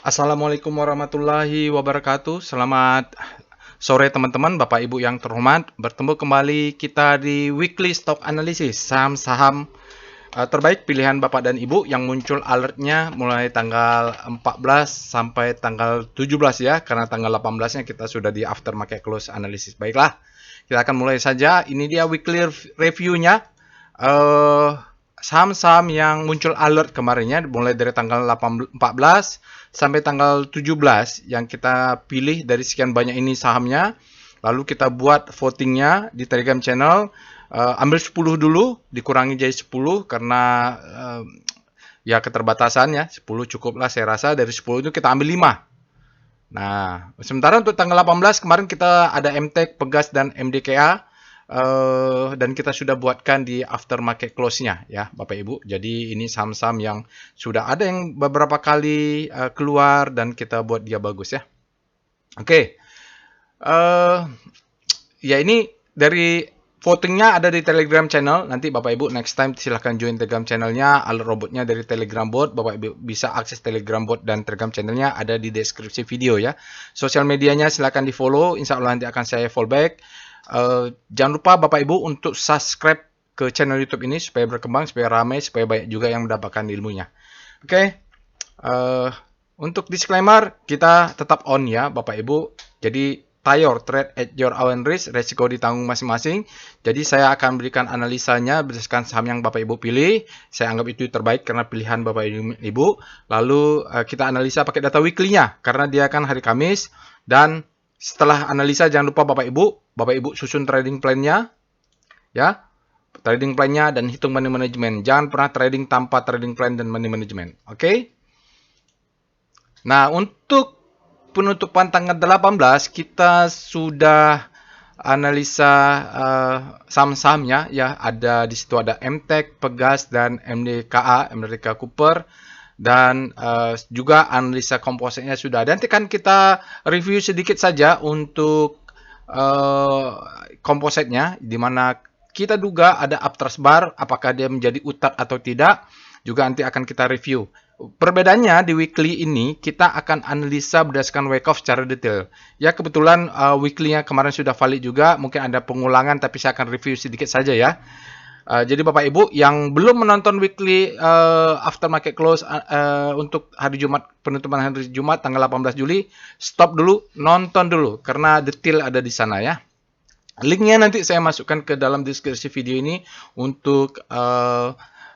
Assalamualaikum warahmatullahi wabarakatuh. Selamat sore teman-teman, Bapak Ibu yang terhormat. Bertemu kembali kita di Weekly Stock Analysis saham-saham terbaik pilihan Bapak dan Ibu yang muncul alertnya mulai tanggal 14 sampai tanggal 17 ya. Karena tanggal 18-nya kita sudah di aftermarket close analysis. Baiklah, kita akan mulai saja. Ini dia weekly review-nya. Saham-saham yang muncul alert kemarinnya mulai dari tanggal 14 sampai tanggal 17 yang kita pilih dari sekian banyak ini sahamnya. Lalu kita buat votingnya di Telegram channel. Ambil 10 dulu, dikurangi jadi 10 karena ya keterbatasan ya. 10 cukup lah saya rasa. Dari 10 itu kita ambil 5. Nah, sementara untuk tanggal 18 kemarin kita ada MTEK, Pegas, dan MDKA. Dan kita sudah buatkan di aftermarket close-nya ya Bapak Ibu. Jadi ini saham-saham yang sudah ada yang beberapa kali keluar dan kita buat dia bagus ya. Oke. Ya ini dari votingnya ada di Telegram channel. Nanti Bapak Ibu next time silahkan join Telegram channelnya. Alert robotnya dari Telegram bot. Bapak Ibu bisa akses Telegram bot dan Telegram channelnya ada di deskripsi video ya. Sosial medianya silahkan di follow. Insya Allah nanti akan saya follow back. Jangan lupa Bapak Ibu untuk subscribe ke channel YouTube ini supaya berkembang, supaya ramai, supaya banyak juga yang mendapatkan ilmunya. Oke. Untuk disclaimer kita tetap on ya Bapak Ibu. Jadi trade at your own risk, resiko ditanggung masing-masing. Jadi saya akan berikan analisanya berdasarkan saham yang Bapak Ibu pilih. Saya anggap itu terbaik karena pilihan Bapak Ibu. Lalu kita analisa pakai data weekly-nya karena dia akan hari Kamis. Dan setelah analisa jangan lupa Bapak Ibu susun trading plan-nya ya. Trading plan-nya dan hitung money management. Jangan pernah trading tanpa trading plan dan money management. Oke? Nah, untuk penutupan tanggal 18 kita sudah analisa saham-sahamnya ya. Ada di situ ada MTEK, Pegas, dan MDKA, Amerika Cooper. Dan juga analisa kompositnya sudah ada. Nanti kan kita review sedikit saja untuk kompositnya, di mana kita duga ada uptrust bar, apakah dia menjadi utak atau tidak, juga nanti akan kita review. Perbedaannya di weekly ini, kita akan analisa berdasarkan wake off secara detail. Ya kebetulan weekly-nya kemarin sudah valid juga, mungkin ada pengulangan, tapi saya akan review sedikit saja ya. Jadi Bapak Ibu yang belum menonton weekly aftermarket close untuk hari Jumat, penutupan hari Jumat tanggal 18 Juli, stop dulu, nonton dulu karena detail ada di sana ya. Linknya nanti saya masukkan ke dalam deskripsi video ini untuk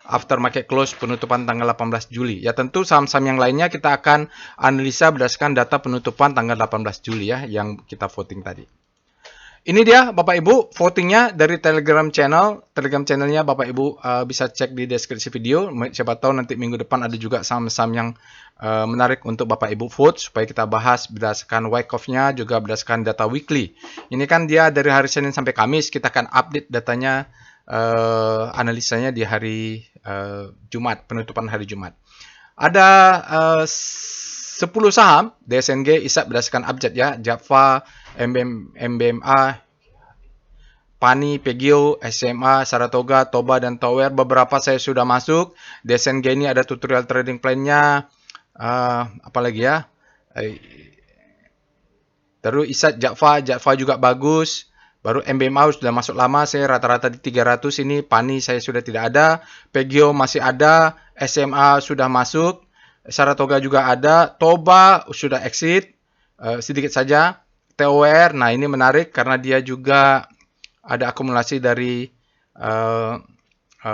aftermarket close penutupan tanggal 18 Juli. Ya tentu saham-saham yang lainnya kita akan analisa berdasarkan data penutupan tanggal 18 Juli ya yang kita voting tadi. Ini dia Bapak Ibu votingnya dari Telegram channel. Telegram channelnya Bapak Ibu bisa cek di deskripsi video. Siapa tahu nanti minggu depan ada juga saham-saham yang menarik untuk Bapak Ibu vote supaya kita bahas berdasarkan wake off-nya juga berdasarkan data weekly. Ini kan dia dari hari Senin sampai Kamis. Kita akan update datanya analisanya di hari Jumat, penutupan hari Jumat. Ada 10 saham DSNG ISAP berdasarkan abjad ya. Java, MBMA, Pani, Pegio, SMA, Saratoga, Toba, dan Tower. Beberapa saya sudah masuk. DSNG ini ada tutorial trading plan-nya. Apalagi ya. Terus ISAP, Java juga bagus. Baru MBMA sudah masuk lama. Saya rata-rata di 300 ini. Pani saya sudah tidak ada. Pegio masih ada. SMA sudah masuk. Saratoga juga ada. Toba sudah exit. Sedikit saja. TOR, nah ini menarik karena dia juga ada akumulasi dari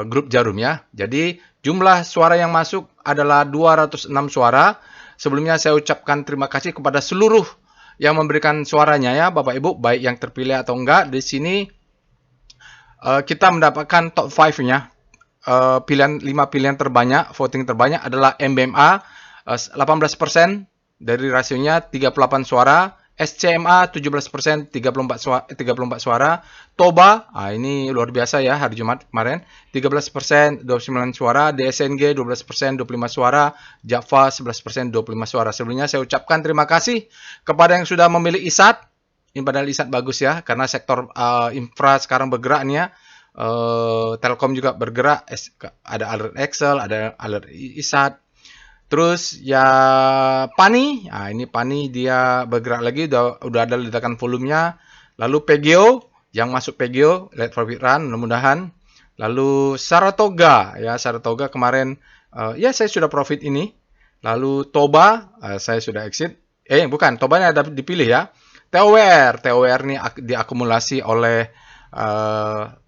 grup Jarum ya. Jadi jumlah suara yang masuk adalah 206 suara. Sebelumnya saya ucapkan terima kasih kepada seluruh yang memberikan suaranya ya Bapak Ibu, baik yang terpilih atau enggak. Di sini kita mendapatkan top 5-nya. 5 pilihan terbanyak, voting terbanyak adalah MBMA 18% dari rasionya 38 suara. SCMA 17%, 34 suara. Toba, ini luar biasa ya hari Jumat kemarin, 13%, 29 suara. DSNG 12%, 25 suara. Java 11%, 25 suara. Sebelumnya saya ucapkan terima kasih kepada yang sudah memilih ISAT. Ini padahal ISAT bagus ya, karena sektor infra sekarang bergerak nih ya. Telkom juga bergerak, ada alert Excel, ada alert ISAT. Terus ya Pani, nah ini Pani dia bergerak lagi, udah ada ledakan volumenya. Lalu Pegeo, yang masuk Pegeo, let profit run, mudah-mudahan. Lalu Saratoga, ya Saratoga kemarin, ya saya sudah profit ini. Lalu Toba, saya sudah exit. Bukan, Tobanya ada dipilih ya. TOWR ini diakumulasi oleh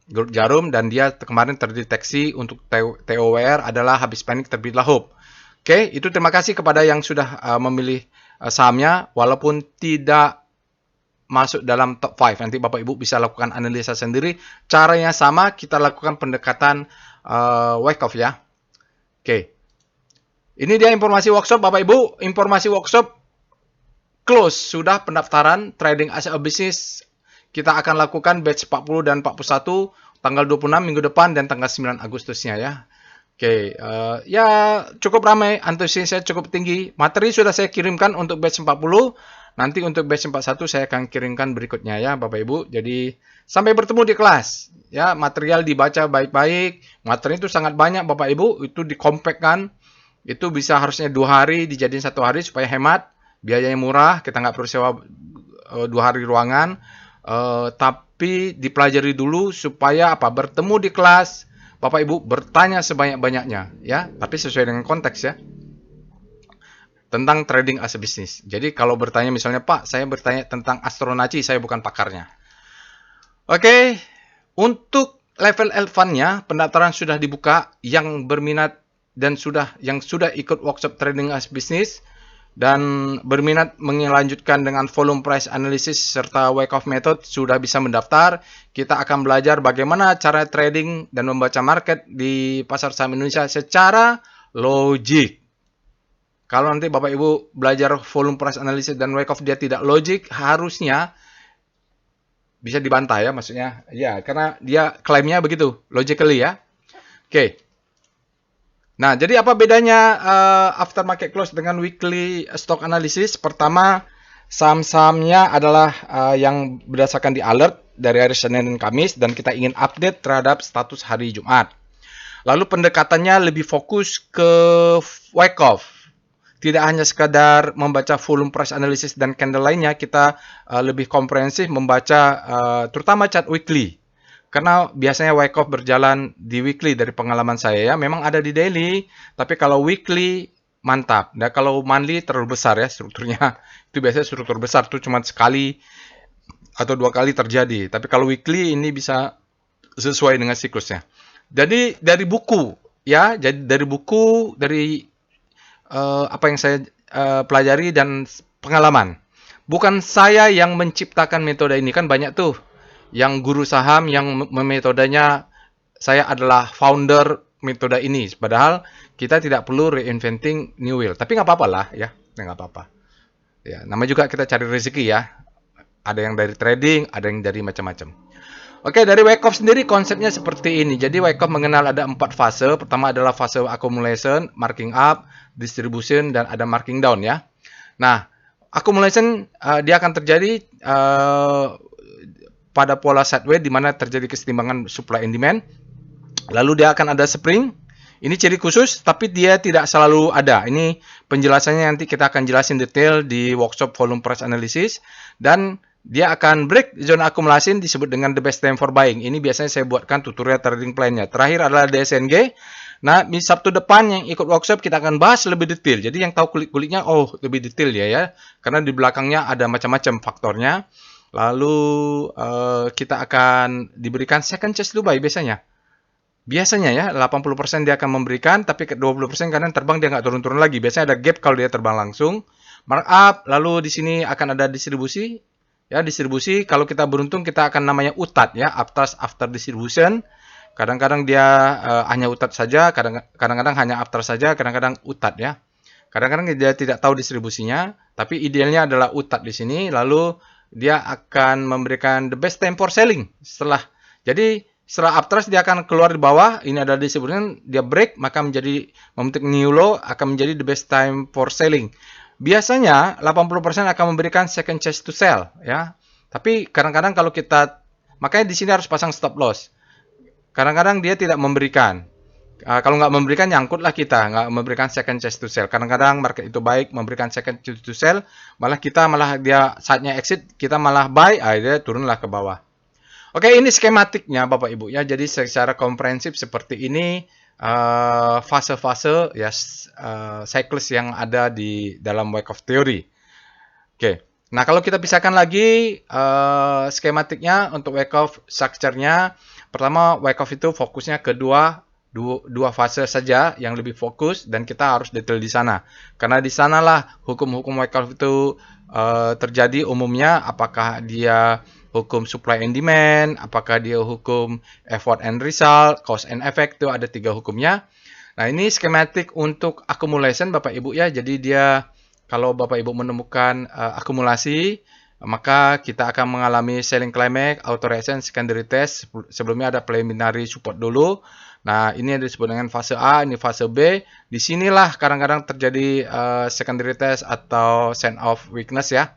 grup Jarum dan dia kemarin terdeteksi untuk TOWR adalah habis panik terbitlah hope. Oke, itu terima kasih kepada yang sudah memilih sahamnya walaupun tidak masuk dalam top 5. Nanti Bapak Ibu bisa lakukan analisa sendiri. Caranya sama, kita lakukan pendekatan wake off ya. Oke. Ini dia informasi workshop Bapak Ibu. Informasi workshop close. Sudah pendaftaran trading as a business. Kita akan lakukan batch 40 dan 41 tanggal 26 minggu depan dan tanggal 9 Agustusnya ya. Oke, ya cukup ramai, antusiasnya cukup tinggi. Materi sudah saya kirimkan untuk batch 40. Nanti untuk batch 41 saya akan kirimkan berikutnya ya Bapak Ibu. Jadi sampai bertemu di kelas. Ya, material dibaca baik-baik. Materi itu sangat banyak Bapak Ibu, itu dikompakkan. Itu bisa harusnya 2 hari dijadiin 1 hari supaya hemat. Biayanya murah, kita nggak perlu sewa 2 hari ruangan. Tapi dipelajari dulu supaya apa? Bertemu di kelas. Bapak Ibu bertanya sebanyak-banyaknya ya, tapi sesuai dengan konteks ya. Tentang trading as a business. Jadi kalau bertanya misalnya, Pak, saya bertanya tentang Astronaci, saya bukan pakarnya. Oke, untuk level L1-nya pendaftaran sudah dibuka, yang berminat dan yang sudah ikut workshop trading as business dan berminat melanjutkan dengan volume price analysis serta wake off method sudah bisa mendaftar. Kita akan belajar bagaimana cara trading dan membaca market di pasar saham Indonesia secara logik. Kalau nanti Bapak Ibu belajar volume price analysis dan wake off dia tidak logik, harusnya bisa dibantah ya maksudnya. Ya, karena dia klaimnya begitu, logically ya. Oke. Nah, jadi apa bedanya after market close dengan weekly stock analysis? Pertama, saham-sahamnya adalah yang berdasarkan di alert dari hari Senin dan Kamis dan kita ingin update terhadap status hari Jumat. Lalu pendekatannya lebih fokus ke wake off. Tidak hanya sekadar membaca volume price analysis dan candle lainnya, kita lebih komprehensif membaca terutama chart weekly. Karena biasanya wake off berjalan di weekly dari pengalaman saya ya. Memang ada di daily, tapi kalau weekly mantap. Dan kalau monthly terlalu besar ya strukturnya. Itu biasanya struktur besar tuh cuma sekali atau 2 kali terjadi. Tapi kalau weekly ini bisa sesuai dengan siklusnya. Jadi dari buku ya, dari apa yang saya pelajari dan pengalaman. Bukan saya yang menciptakan metode ini, kan banyak tuh yang guru saham yang metodenya saya adalah founder metode ini. Padahal kita tidak perlu reinventing new wheel. Tapi nggak apa-apa lah ya, nggak apa-apa. Ya, namanya juga kita cari rezeki ya. Ada yang dari trading, ada yang dari macam-macam. Oke, dari wake off sendiri konsepnya seperti ini. Jadi wake off mengenal ada 4 fase. Pertama adalah fase accumulation, marking up, distribution, dan ada marking down ya. Nah, accumulation dia akan terjadi pada pola sideways di mana terjadi kesetimbangan supply and demand. Lalu dia akan ada spring. Ini ciri khusus, tapi dia tidak selalu ada. Ini penjelasannya nanti kita akan jelasin detail di workshop volume price analysis. Dan dia akan break zona akumulasi disebut dengan the best time for buying. Ini biasanya saya buatkan tutorial trading plan-nya. Terakhir adalah DSNG. Nah, di Sabtu depan yang ikut workshop kita akan bahas lebih detail. Jadi yang tahu kulit-kulitnya, lebih detail ya. Karena di belakangnya ada macam-macam faktornya. Lalu kita akan diberikan second chance to buy biasanya. Biasanya ya, 80% dia akan memberikan, tapi 20% kadang terbang dia nggak turun-turun lagi. Biasanya ada gap kalau dia terbang langsung. Markup, lalu di sini akan ada distribusi. Ya, distribusi kalau kita beruntung kita akan namanya UTAT ya, after distribution. Kadang-kadang dia hanya UTAT saja, kadang-kadang hanya after saja, kadang-kadang UTAT ya. Kadang-kadang dia tidak tahu distribusinya, tapi idealnya adalah UTAT di sini. Lalu dia akan memberikan the best time for selling setelah uptrust dia akan keluar di bawah, ini ada distribution, dia break, maka membentuk new low, akan menjadi the best time for selling. Biasanya 80% akan memberikan second chance to sell ya. Tapi kadang-kadang makanya di sini harus pasang stop loss. Kadang-kadang dia tidak memberikan. Kalau nggak memberikan, nyangkutlah kita, nggak memberikan second chance to sell. Kadang-kadang market itu baik memberikan second chance to sell, malah dia saatnya exit, kita malah buy, dia turunlah ke bawah. Oke, ini skematiknya Bapak Ibu ya. Jadi secara komprehensif seperti ini fase-fase ya cycles yang ada di dalam Wyckoff Theory. Oke. Nah, kalau kita pisahkan lagi skematiknya untuk Wyckoff structure-nya, pertama Wyckoff itu fokusnya ke dua fase saja yang lebih fokus, dan kita harus detail di sana. Karena di sanalah hukum-hukum Wyckoff itu terjadi umumnya, apakah dia hukum supply and demand, apakah dia hukum effort and result, cause and effect, itu ada 3 hukumnya. Nah, ini skematik untuk accumulation Bapak Ibu ya. Jadi dia kalau Bapak Ibu menemukan akumulasi, maka kita akan mengalami selling climax, auto reaction, secondary test. Sebelumnya ada preliminary support dulu. Nah, ini yang disebut dengan fase A, ini fase B. Di sinilah kadang-kadang terjadi secondary test atau sign of weakness ya.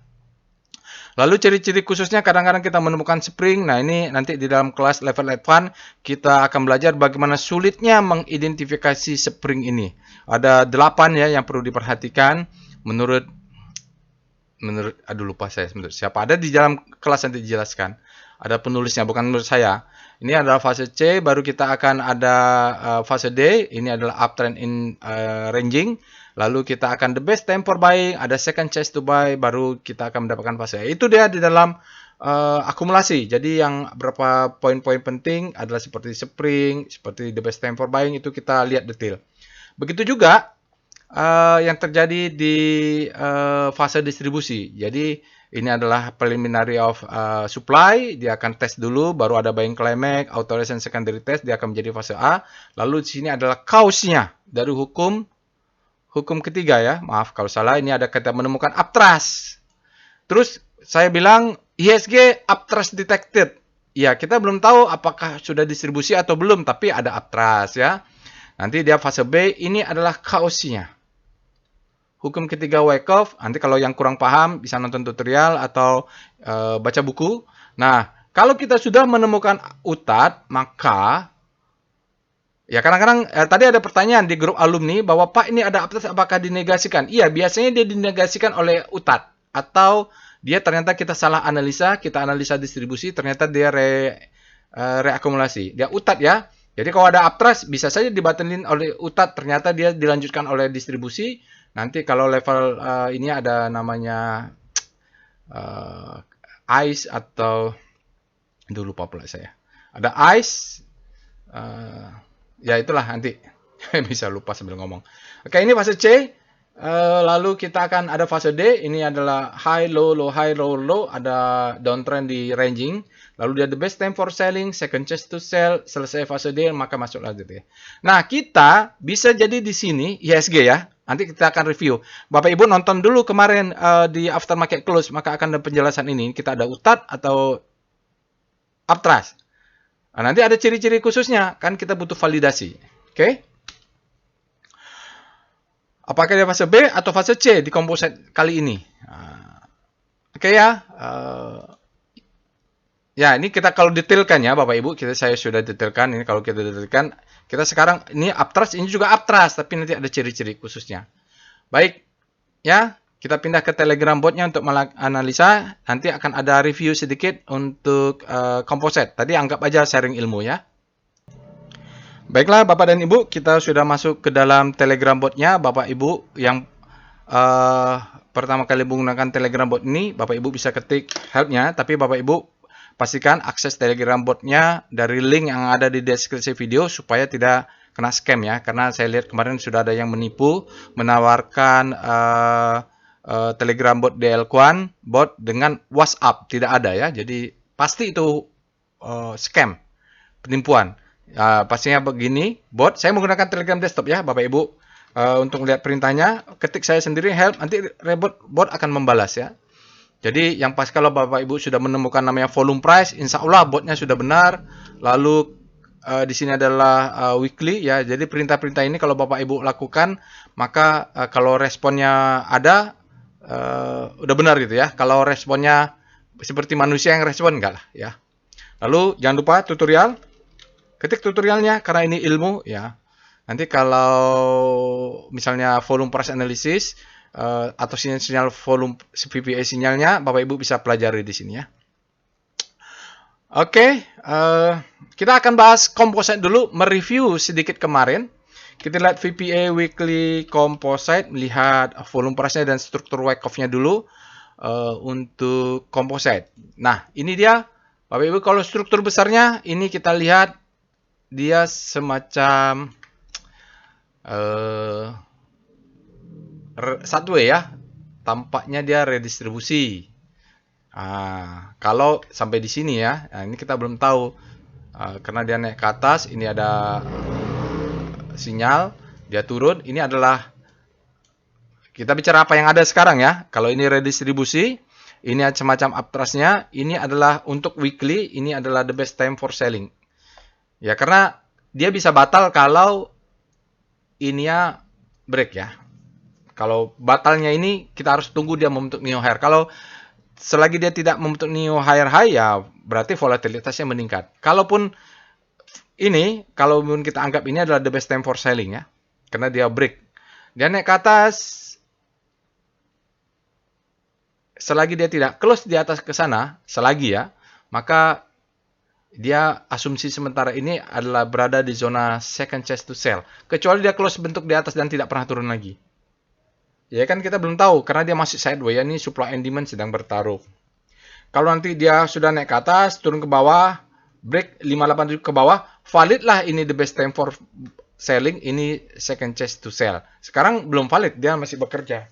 Lalu ciri-ciri khususnya kadang-kadang kita menemukan spring. Nah, ini nanti di dalam kelas level advance kita akan belajar bagaimana sulitnya mengidentifikasi spring ini. Ada 8 ya yang perlu diperhatikan menurut lupa saya menurut siapa. Ada di dalam kelas nanti dijelaskan. Ada penulisnya, bukan menurut saya. Ini adalah fase C, baru kita akan ada fase D. Ini adalah uptrend in ranging. Lalu kita akan the best time for buying, ada second chance to buy, baru kita akan mendapatkan fase. Itu dia di dalam akumulasi. Jadi yang berapa poin-poin penting adalah seperti spring, seperti the best time for buying, itu kita lihat detail. Begitu juga yang terjadi di fase distribusi. Jadi ini adalah preliminary of supply, dia akan tes dulu, baru ada buying climax, auto reaction, secondary test, dia akan menjadi fase A. Lalu di sini adalah cause-nya dari hukum ketiga ya, maaf kalau salah, ini ada kita menemukan uptrust. Terus saya bilang IHSG uptrust detected. Ya, kita belum tahu apakah sudah distribusi atau belum, tapi ada uptrust ya. Nanti dia fase B, ini adalah cause-nya. Hukum ketiga Wyckoff, nanti kalau yang kurang paham bisa nonton tutorial atau baca buku. Nah, kalau kita sudah menemukan UTAD, maka ya kadang-kadang tadi ada pertanyaan di grup alumni bahwa Pak ini ada uptrust apakah dinegasikan? Iya, biasanya dia dinegasikan oleh UTAD atau dia ternyata kita salah analisa, kita analisa distribusi, ternyata dia reakumulasi. Dia UTAD ya. Jadi kalau ada uptrust bisa saja dibatalin oleh UTAD, ternyata dia dilanjutkan oleh distribusi. Nanti kalau level ini ada namanya ICE atau lupa pula saya. Ada ICE ya itulah nanti bisa lupa sambil ngomong. Oke, ini fase C. Lalu kita akan ada fase D. Ini adalah high low low high low low. Ada downtrend di ranging. Lalu dia the best time for selling, second chance to sell. Selesai fase D maka masuk lagi. Nah, kita bisa jadi di sini IHSG ya. Nanti kita akan review. Bapak Ibu nonton dulu kemarin di after market close, maka akan ada penjelasan ini. Kita ada UTAD atau uptrust. Nah, nanti ada ciri-ciri khususnya, kan kita butuh validasi. Oke? Apakah dia fase B atau fase C di composite kali ini? Oke ya. Ya, ini kita kalau detailkan ya Bapak Ibu, saya sudah detailkan. Ini kalau kita detailkan, kita sekarang ini uptrust, ini juga uptrust, tapi nanti ada ciri-ciri khususnya. Baik, ya. Kita pindah ke Telegram botnya untuk menganalisa. Nanti akan ada review sedikit untuk composite. Tadi anggap aja sharing ilmu ya. Baiklah Bapak dan Ibu, kita sudah masuk ke dalam Telegram botnya. Bapak Ibu yang pertama kali menggunakan Telegram bot ini, Bapak Ibu bisa ketik helpnya. Tapi Bapak Ibu pastikan akses Telegram botnya dari link yang ada di deskripsi video supaya tidak kena scam ya. Karena saya lihat kemarin sudah ada yang menipu, menawarkan Telegram bot DL1 bot dengan WhatsApp, tidak ada ya. Jadi pasti itu scam, penipuan. Pastinya begini, bot. Saya menggunakan Telegram desktop ya, Bapak Ibu. Untuk melihat perintahnya, ketik saya sendiri help, nanti bot akan membalas ya. Jadi yang pas kalau Bapak Ibu sudah menemukan namanya volume price, insya Allah botnya sudah benar. Lalu di sini adalah weekly ya. Jadi perintah-perintah ini kalau Bapak Ibu lakukan, maka kalau responnya ada, udah benar gitu ya. Kalau responnya seperti manusia yang respon, enggak lah ya. Lalu jangan lupa tutorial. Ketik tutorialnya karena ini ilmu ya. Nanti kalau misalnya volume price analysis atau sinyal volume VPA sinyalnya, Bapak Ibu bisa pelajari di sini ya. Oke, kita akan bahas composite dulu, mereview sedikit kemarin. Kita lihat VPA weekly composite, melihat volume price-nya dan struktur wyckoff off-nya dulu untuk composite. Nah, ini dia Bapak Ibu, kalau struktur besarnya ini kita lihat dia semacam satu ya. Tampaknya dia redistribusi. Kalau sampai di sini ya, ini kita belum tahu karena dia naik ke atas, ini ada sinyal, dia turun, ini adalah kita bicara apa yang ada sekarang ya. Kalau ini redistribusi, ini semacam uptrust-nya, ini adalah untuk weekly, ini adalah the best time for selling. Ya, karena dia bisa batal kalau ininya break ya. Kalau batalnya ini kita harus tunggu dia membentuk new higher. Kalau selagi dia tidak membentuk new higher high ya berarti volatilitasnya meningkat. Kalaupun ini, kalau kita anggap ini adalah the best time for selling ya. Karena dia break. Dia naik ke atas. Selagi dia tidak close di atas ke sana, selagi ya, maka dia asumsi sementara ini adalah berada di zona second chance to sell. Kecuali dia close bentuk di atas dan tidak pernah turun lagi. Ya kan kita belum tahu karena dia masih sideways ya, ini supply and demand sedang bertaruh. Kalau nanti dia sudah naik ke atas, turun ke bawah, break 58 ke bawah, valid lah ini the best time for selling, ini second chance to sell. Sekarang belum valid, dia masih bekerja.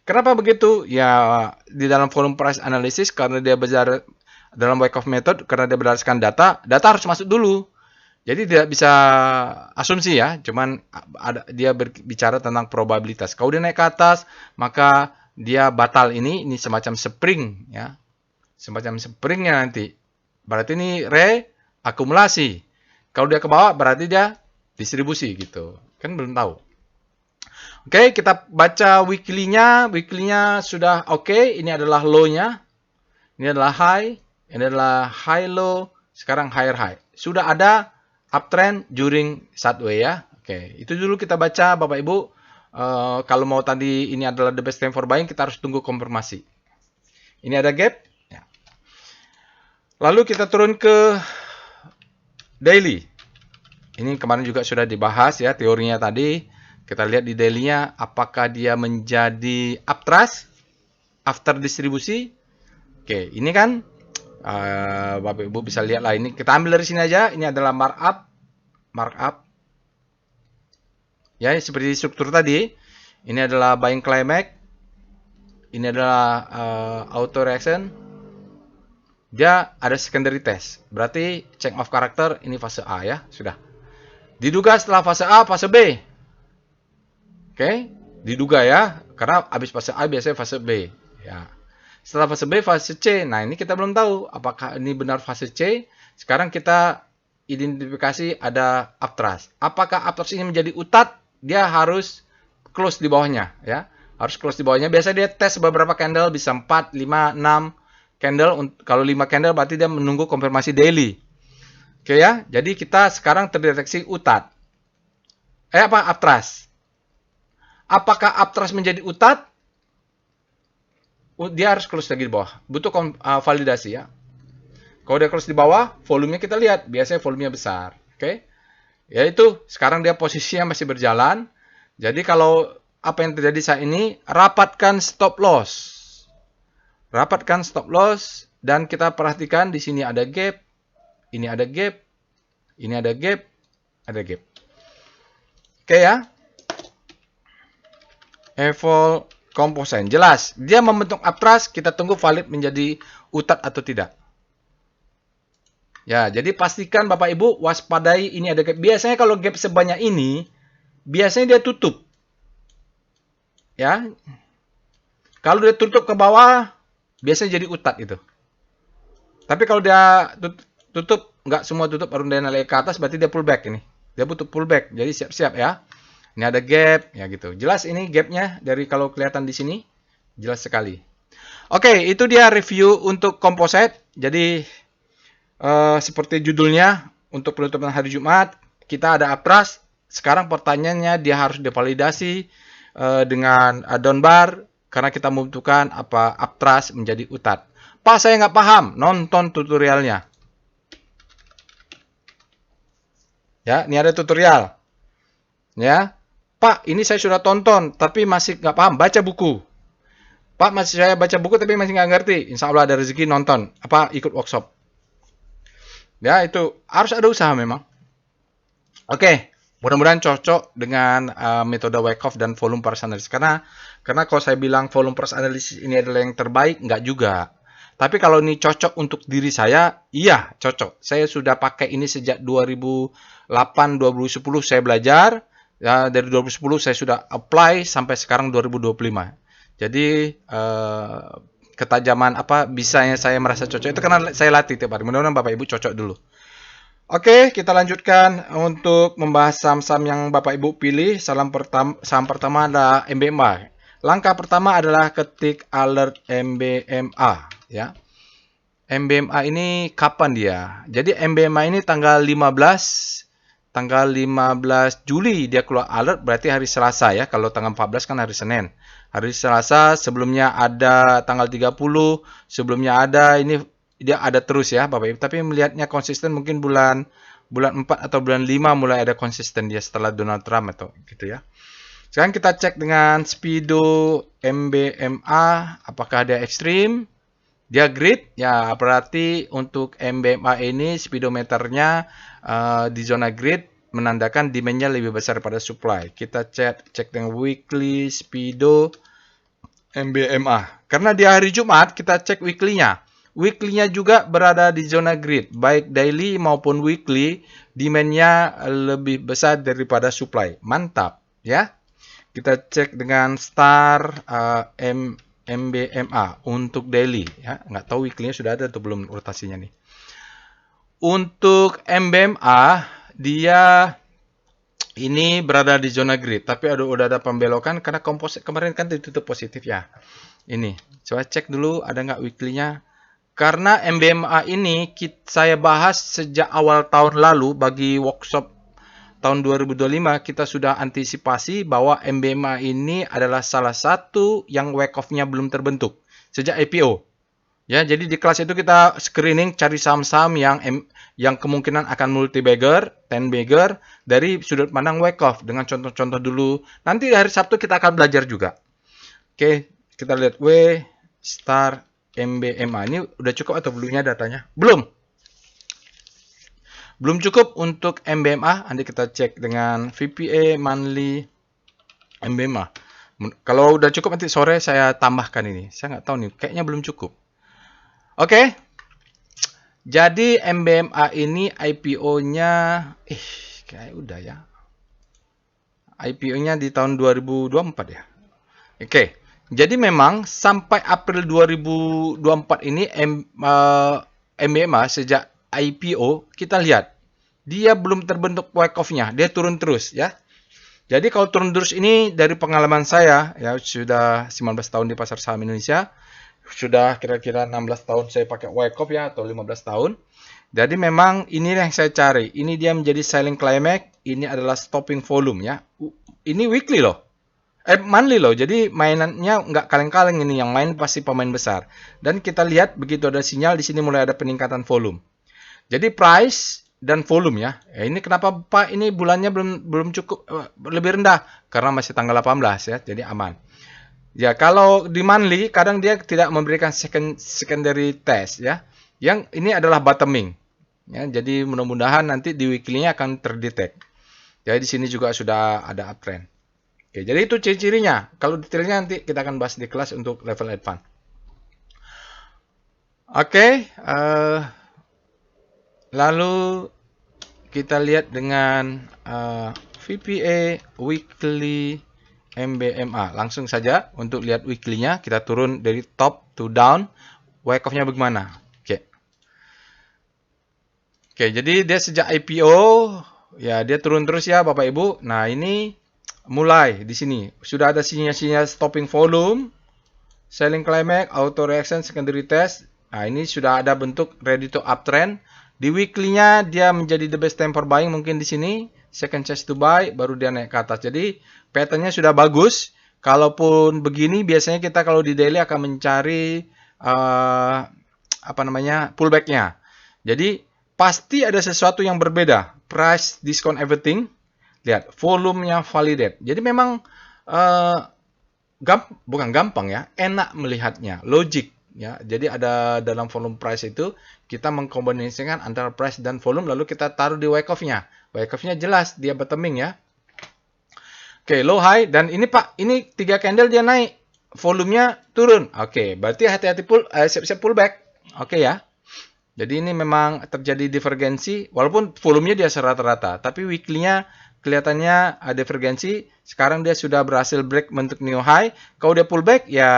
Kenapa begitu? Ya di dalam volume price analysis karena dia belajar dalam wyckoff method karena dia berdasarkan data harus masuk dulu. Jadi tidak bisa asumsi ya, cuman dia berbicara tentang probabilitas. Kalau dia naik ke atas, maka dia batal ini semacam spring ya. Semacam springnya nanti. Berarti ini reakumulasi. Kalau dia ke bawah berarti dia distribusi gitu. Kan belum tahu. Oke, kita baca weekly-nya. Weekly-nya sudah oke. Ini adalah low-nya. Ini adalah high. Ini adalah high low. Sekarang higher high. Sudah ada uptrend during sideways ya. Oke, itu dulu kita baca Bapak Ibu. Kalau mau tadi ini adalah the best time for buying, kita harus tunggu konfirmasi. Ini ada gap. Ya. Lalu kita turun ke daily. Ini kemarin juga sudah dibahas ya teorinya tadi. Kita lihat di daily-nya apakah dia menjadi uptrust after distribusi. Oke, ini kan Bapak Ibu bisa lihat lah ini. Kita ambil dari sini aja. Ini adalah markup. Ya, seperti struktur tadi. Ini adalah buying climax. Ini adalah auto reaction. Dia ada secondary test. Berarti change of character ini fase A ya, sudah. Diduga setelah fase A, fase B. Oke, diduga ya. Karena habis fase A biasanya fase B, ya. Setelah fase B, fase C. Nah, ini kita belum tahu apakah ini benar fase C. Sekarang kita identifikasi ada uptrust. Apakah uptrust ini menjadi utat? Dia harus close di bawahnya, ya. Harus close di bawahnya. Biasanya dia tes beberapa candle, bisa 4, 5, 6 candle. Kalau 5 candle berarti dia menunggu konfirmasi daily. Oke ya. Jadi kita sekarang terdeteksi utat. Uptrust. Apakah uptrust menjadi utat? Dia harus close lagi di bawah. Butuh validasi ya. Kalau dia close di bawah, volumenya kita lihat. Biasanya volumenya besar. Oke. Yaitu sekarang dia posisinya masih berjalan. Jadi kalau apa yang terjadi saat ini, rapatkan stop loss. Rapatkan stop loss. Dan kita perhatikan di sini ada gap. Ini ada gap. Ini ada gap. Ada gap. Oke ya. Evol composite. Jelas, dia membentuk uptrust, kita tunggu valid menjadi utat atau tidak. Ya, jadi pastikan Bapak Ibu waspadai ini ada gap. Biasanya kalau gap sebanyak ini, biasanya dia tutup. Ya. Kalau dia tutup ke bawah, biasanya jadi utat itu. Tapi kalau dia tutup, nggak semua tutup, baru dia naik ke atas, berarti dia pullback ini. Dia butuh pullback, jadi siap-siap ya. Ini ada gap, ya gitu. Jelas ini gapnya dari kalau kelihatan di sini, jelas sekali. Oke, itu dia review untuk composite. Jadi seperti judulnya untuk penutupan hari Jumat, kita ada uptrust, sekarang pertanyaannya dia harus divalidasi dengan down bar karena kita membutuhkan apa uptrust menjadi utat. Pak, saya nggak paham, nonton tutorialnya. Ya, ini ada tutorial. Ya, Pak, ini saya sudah tonton, tapi masih nggak paham. Baca buku. Pak, masih saya baca buku, tapi masih nggak ngerti. Insya Allah ada rezeki nonton. Apa, ikut workshop. Ya, itu harus ada usaha memang. Oke, mudah-mudahan cocok dengan metode Wyckoff dan volume price analysis. Karena kalau saya bilang volume price analysis ini adalah yang terbaik, nggak juga. Tapi kalau ini cocok untuk diri saya, iya cocok. Saya sudah pakai ini sejak 2008-2010 saya belajar. Ya, dari 2010 saya sudah apply sampai sekarang 2025. Jadi ketajaman apa bisanya saya merasa cocok itu karena saya latih tiap hari. Mudah-mudahan Bapak Ibu cocok dulu. Oke, kita lanjutkan untuk membahas saham-saham yang Bapak Ibu pilih. Saham pertama adalah MBMA. Langkah pertama adalah ketik alert MBMA, ya. MBMA ini kapan dia? Jadi MBMA ini tanggal 15 Juli dia keluar alert, berarti hari Selasa ya. Kalau tanggal 14 kan hari Senin. Hari Selasa, sebelumnya ada tanggal 30, sebelumnya ada, ini dia ada terus ya Bapak Ibu. Tapi melihatnya konsisten mungkin bulan 4 atau bulan 5 mulai ada konsisten dia setelah Donald Trump atau gitu ya. Sekarang kita cek dengan Speedo MBMA, apakah dia ekstrim? Dia grid, ya berarti untuk MBMA ini speedometernya di zona grid menandakan demand-nya lebih besar daripada supply. Kita cek dengan weekly speedo MBMA. Karena di hari Jumat kita cek weekly-nya. Weekly-nya juga berada di zona grid, baik daily maupun weekly, demand-nya lebih besar daripada supply. Mantap, ya. Kita cek dengan star MBMA untuk daily ya, nggak tahu weekly-nya sudah ada atau belum rotasinya nih. Untuk MBMA dia ini berada di zona grid, tapi udah ada pembelokan karena komposit kemarin kan ditutup positif ya. Ini coba cek dulu ada nggak weekly-nya. Karena MBMA ini saya bahas sejak awal tahun lalu bagi workshop tahun 2025 kita sudah antisipasi bahwa MBMA ini adalah salah satu yang Wyckoff-nya belum terbentuk sejak IPO. Ya, jadi di kelas itu kita screening cari saham-saham yang kemungkinan akan multi bagger, 10 bagger dari sudut pandang Wyckoff dengan contoh-contoh dulu. Nanti hari Sabtu kita akan belajar juga. Oke, kita lihat W star MBMA ini udah cukup atau belumnya datanya? Belum. Belum cukup untuk MBMA, nanti kita cek dengan VPA monthly MBMA. Kalau udah cukup nanti sore saya tambahkan ini. Saya nggak tahu nih, kayaknya belum cukup. Oke. Jadi MBMA ini IPO-nya kayak udah ya. IPO-nya di tahun 2024 ya. Oke. Jadi memang sampai April 2024 ini MBMA sejak IPO kita lihat dia belum terbentuk Wyckoff-nya, dia turun terus ya. Jadi kalau turun terus ini dari pengalaman saya ya sudah 19 tahun di pasar saham Indonesia, sudah kira-kira 16 tahun saya pakai Wyckoff ya atau 15 tahun. Jadi memang ini yang saya cari. Ini dia menjadi selling climax, ini adalah stopping volume ya. Ini weekly loh. Monthly loh, jadi mainannya nggak kaleng-kaleng ini, yang main pasti pemain besar. Dan kita lihat begitu ada sinyal di sini mulai ada peningkatan volume. Jadi price dan volume ya. Ini kenapa Pak ini bulannya belum cukup lebih rendah? Karena masih tanggal 18 ya, jadi aman. Ya kalau di monthly kadang dia tidak memberikan secondary test ya. Yang ini adalah bottoming. Ya, jadi mudah-mudahan nanti di weekly-nya akan terdetek. Jadi di sini juga sudah ada uptrend. Oke, jadi itu ciri-cirinya. Kalau detailnya nanti kita akan bahas di kelas untuk level advance. Oke, lalu kita lihat dengan VPA weekly MBMA. Langsung saja untuk lihat weekly-nya kita turun dari top to down. Wyckoff-nya bagaimana? Oke, jadi dia sejak IPO ya dia turun terus ya Bapak Ibu. Nah, ini mulai di sini sudah ada sinyal-sinyal stopping volume, selling climax, auto reaction, secondary test. Nah, ini sudah ada bentuk ready to uptrend. Di weekly-nya dia menjadi the best time for buying mungkin di sini. second chance to buy, baru dia naik ke atas. Jadi patternnya sudah bagus. Kalaupun begini, biasanya kita kalau di daily akan mencari pullbacknya. Jadi pasti ada sesuatu yang berbeda. Price, discount, everything. Lihat, volumenya validate. Jadi memang bukan gampang ya, enak melihatnya, logik. Ya, jadi ada dalam volume price itu kita mengkombinasikan antara price dan volume, lalu kita taruh di wyckoff nya. Wyckoff nya jelas dia bottoming ya. Oke, low high, dan ini Pak, ini 3 candle dia naik, volumenya turun. Oke, berarti hati-hati siap-siap pullback. Oke ya. Jadi ini memang terjadi divergensi, walaupun volumenya dia rata-rata, tapi weekly-nya kelihatannya ada divergensi. Sekarang dia sudah berhasil break bentuk new high. Kalau dia pullback, ya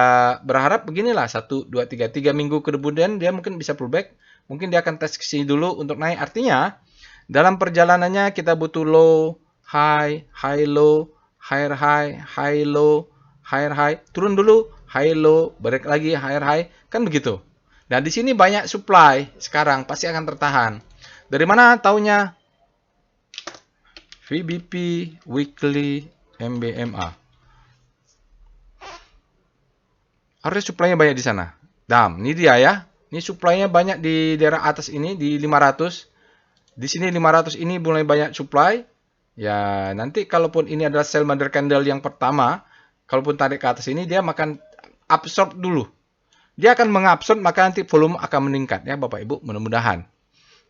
berharap beginilah 1, 2, 3 minggu kemudian dia mungkin bisa pullback. Mungkin dia akan tes ke sini dulu untuk naik. Artinya dalam perjalanannya kita butuh low, high, high low, higher high, high low, higher high, turun dulu, high low, break lagi, higher high, kan begitu. Nah di sini banyak supply sekarang pasti akan tertahan. Dari mana taunya? VBP, weekly, MBMA. Harusnya supply-nya banyak di sana. Ini dia ya. Ini supply-nya banyak di daerah atas ini, di 500. Di sini 500 ini mulai banyak supply. Ya, nanti kalaupun ini adalah sell mother candle yang pertama, kalaupun tarik ke atas ini, dia akan absorb dulu. Dia akan mengabsorb, maka nanti volume akan meningkat ya Bapak Ibu, mudah-mudahan.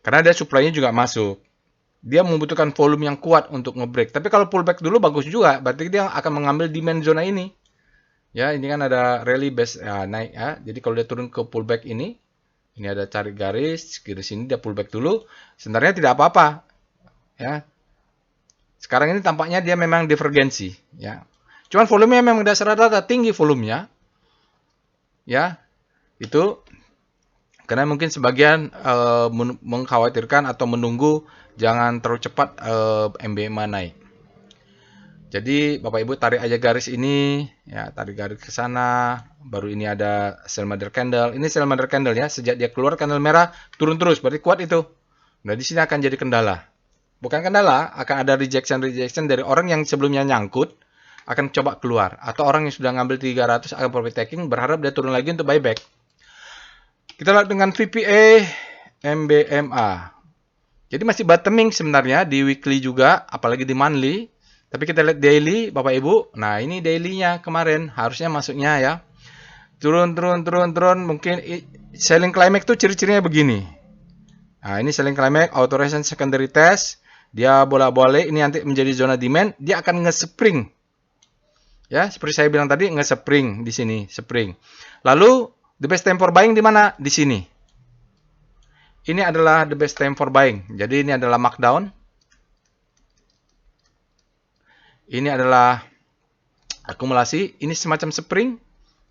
Karena dia supply-nya juga masuk. Dia membutuhkan volume yang kuat untuk ngebreak. Tapi kalau pullback dulu bagus juga, berarti dia akan mengambil demand zona ini. Ya, ini kan ada rally base ya, naik ya. Jadi kalau dia turun ke pullback ini ada tarik garis, di sini dia pullback dulu. Sebenarnya tidak apa-apa. Ya. Sekarang ini tampaknya dia memang divergensi, ya. Cuman volumenya memang dasar rata tinggi volumenya. Ya. Itu karena mungkin sebagian mengkhawatirkan atau menunggu jangan terlalu cepat MBMA naik. Jadi Bapak Ibu tarik aja garis ini, ya tarik garis ke sana. Baru ini ada sell mother candle. Ini sell mother candle ya. Sejak dia keluar candle merah turun terus, berarti kuat itu. Nah di sini akan jadi kendala. Bukan kendala, akan ada rejection dari orang yang sebelumnya nyangkut akan coba keluar, atau orang yang sudah ngambil 300 akan profit taking berharap dia turun lagi untuk buyback. Kita lihat dengan VPA, MBMA. Jadi masih bottoming sebenarnya di weekly juga, apalagi di monthly. Tapi kita lihat daily, Bapak Ibu. Nah, ini daily-nya kemarin harusnya masuknya ya. Turun. Mungkin selling climax tuh ciri-cirinya begini. Nah, ini selling climax, auto resistance secondary test. Dia bolak-balik, ini nanti menjadi zona demand. Dia akan nge-spring. Ya, seperti saya bilang tadi, nge-spring di sini, spring. Lalu, the best time for buying di mana? Di sini. Ini adalah the best time for buying. Jadi ini adalah markdown. Ini adalah akumulasi. Ini semacam spring,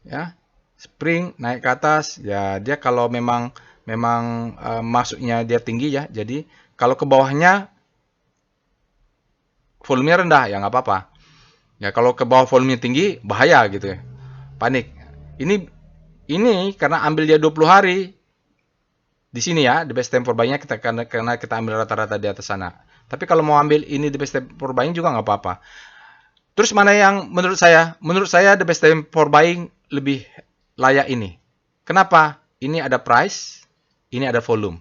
ya. Spring naik ke atas. Ya, dia kalau memang masuknya dia tinggi ya. Jadi kalau ke bawahnya volumenya rendah ya nggak apa-apa. Ya kalau ke bawah volumenya tinggi bahaya gitu ya. Panik. Ini karena ambil dia 20 hari. Di sini ya, the best time for buying-nya karena kita ambil rata-rata di atas sana. Tapi kalau mau ambil ini the best time for buying juga nggak apa-apa. Terus mana yang menurut saya? Menurut saya the best time for buying lebih layak ini. Kenapa? Ini ada price, ini ada volume.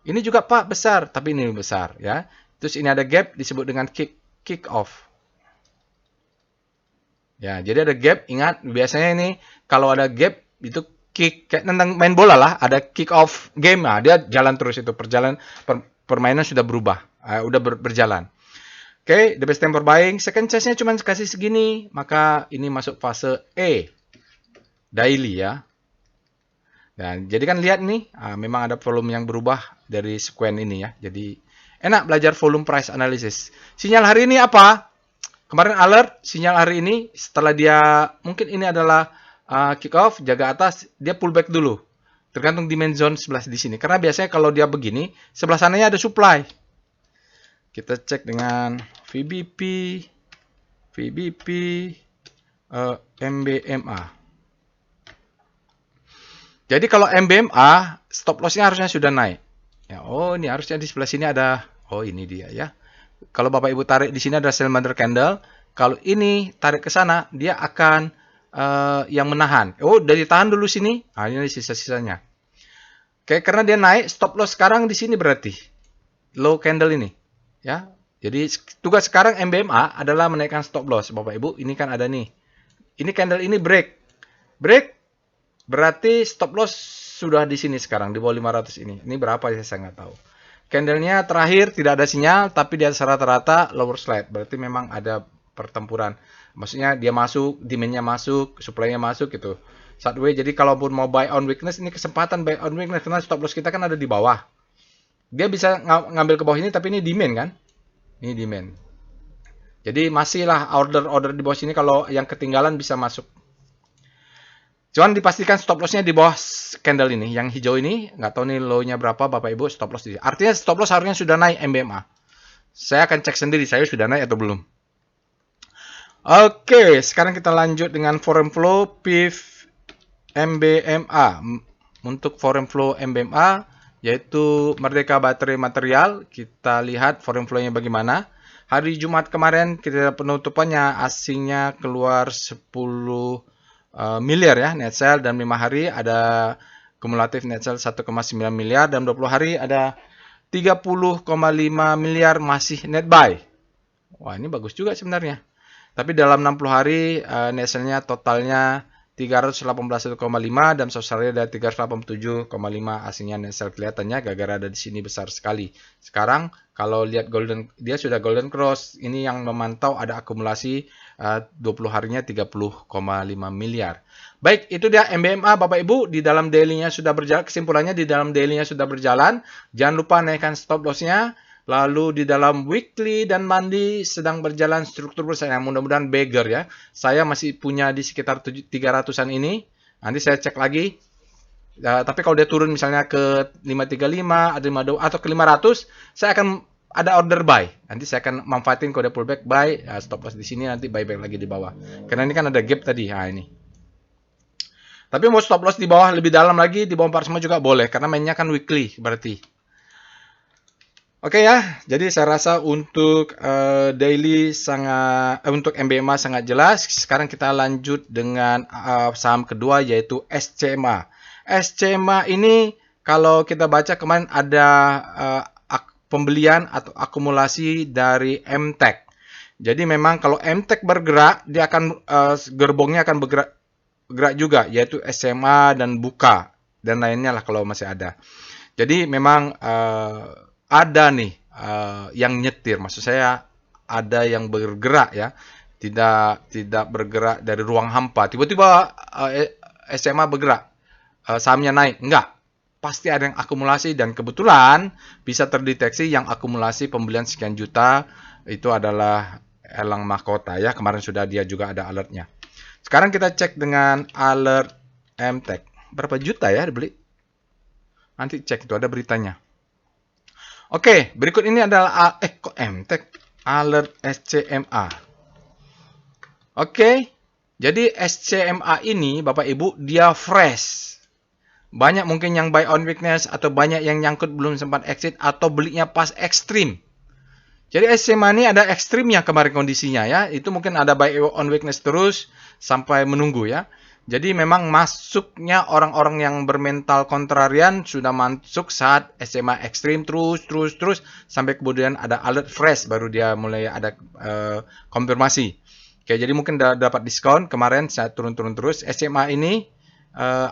Ini juga Pak besar, tapi ini besar ya. Terus ini ada gap disebut dengan kick off. Ya, jadi ada gap, ingat biasanya ini kalau ada gap itu kick kayak tentang main bola lah, ada kick off game. Nah, dia jalan terus itu permainan sudah berubah, udah berjalan. Oke, the best time for buying. Second chance-nya cuma kasih segini, maka ini masuk fase E. Daily ya. Dan jadi kan lihat nih, memang ada volume yang berubah dari sequence ini ya. Jadi enak belajar volume price analysis. Sinyal hari ini apa? Kemarin alert, sinyal hari ini setelah dia mungkin ini adalah kick off, jaga atas, dia pullback dulu. Tergantung demand zone sebelah di sini. Karena biasanya kalau dia begini, sebelah sananya ada supply. Kita cek dengan VBP, MBMA. Jadi kalau MBMA, stop loss-nya harusnya sudah naik. Ya, oh ini harusnya di sebelah sini ada, oh ini dia ya. Kalau Bapak Ibu tarik di sini ada sell mother candle. Kalau ini tarik ke sana, dia akan yang menahan. Oh, udah ditahan dulu sini. Nah, ini sisa-sisanya. Oke, karena dia naik, stop loss sekarang di sini berarti low candle ini, ya. Jadi tugas sekarang MBMA adalah menaikkan stop loss, Bapak Ibu. Ini kan ada nih. Ini candle ini break. Break berarti stop loss sudah di sini sekarang di bawah 500 ini. Ini berapa ya saya nggak tahu. Candlenya terakhir tidak ada sinyal, tapi di atas rata-rata lower slide. Berarti memang ada pertempuran. Maksudnya dia masuk, demand-nya masuk, supply-nya masuk gitu. Sideways, jadi kalaupun mau buy on weakness, ini kesempatan buy on weakness karena stop loss kita kan ada di bawah. Dia bisa ngambil ke bawah ini, tapi ini demand kan? Ini demand. Jadi masihlah order-order di bawah sini kalau yang ketinggalan bisa masuk. Cuman dipastikan stop loss-nya di bawah candle ini. Yang hijau ini, nggak tahu nih low-nya berapa Bapak Ibu, stop loss di sini. Artinya stop loss harusnya sudah naik MBMA. Saya akan cek sendiri, saya sudah naik atau belum. Oke, sekarang kita lanjut dengan foreign flow PIF MBMA. Untuk foreign flow MBMA, yaitu Merdeka Baterai Material, kita lihat foreign flow-nya bagaimana. Hari Jumat kemarin kita penutupannya asingnya keluar 10 miliar ya net sale, dan 5 hari ada kumulatif net sale 1,9 miliar, dan 20 hari ada 30,5 miliar masih net buy. Wah, ini bagus juga sebenarnya. Tapi dalam 60 hari net sale-nya totalnya 318,5 dan sosialnya ada 387,5 aslinya net sale, kelihatannya gara-gara ada di sini besar sekali. Sekarang kalau lihat golden, dia sudah golden cross. Ini yang memantau ada akumulasi 20 harinya 30,5 miliar. Baik, itu dia MBMA Bapak Ibu. Di dalam daily-nya sudah berjalan. Kesimpulannya di dalam daily-nya sudah berjalan. Jangan lupa naikkan stop loss-nya. Lalu di dalam weekly dan monthly sedang berjalan struktur bersama. Mudah-mudahan beggar ya. Saya masih punya di sekitar 300-an ini. Nanti saya cek lagi. Tapi kalau dia turun misalnya ke 535 atau ke 500, saya akan ada order buy. Nanti saya akan manfaatin kalau dia pullback buy, stop loss di sini, nanti buy back lagi di bawah. Karena ini kan ada gap tadi. Nah, ini. Tapi mau stop loss di bawah lebih dalam lagi, di bawah 4 juga boleh. Karena mainnya kan weekly berarti. Oke ya, jadi saya rasa untuk daily sangat untuk MBMA sangat jelas. Sekarang kita lanjut dengan saham kedua yaitu SCMA. SCMA ini kalau kita baca kemarin ada pembelian atau akumulasi dari MTEK. Jadi memang kalau MTEK bergerak, dia akan gerbongnya akan bergerak juga, yaitu SCMA dan Buka dan lainnya lah kalau masih ada. Jadi memang ada nih yang nyetir, maksud saya ada yang bergerak ya, tidak bergerak dari ruang hampa. Tiba-tiba SMA bergerak, sahamnya naik, enggak. Pasti ada yang akumulasi dan kebetulan bisa terdeteksi yang akumulasi pembelian sekian juta itu adalah Elang Mahkota ya. Kemarin sudah dia juga ada alertnya. Sekarang kita cek dengan alert MTEK. Berapa juta ya dibeli? Nanti cek itu ada beritanya. Oke, berikut ini adalah kok MTEK alert SCMA. Oke, jadi SCMA ini Bapak Ibu dia fresh. Banyak mungkin yang buy on weakness atau banyak yang nyangkut belum sempat exit atau belinya pas ekstrim. Jadi SCMA ini ada ekstrimnya kemarin kondisinya ya. Itu mungkin ada buy on weakness terus sampai menunggu ya. Jadi memang masuknya orang-orang yang bermental kontrarian sudah masuk saat SMA ekstrim terus sampai kemudian ada alert fresh baru dia mulai ada konfirmasi. Oke, jadi mungkin dapat diskon kemarin saya turun terus. SMA ini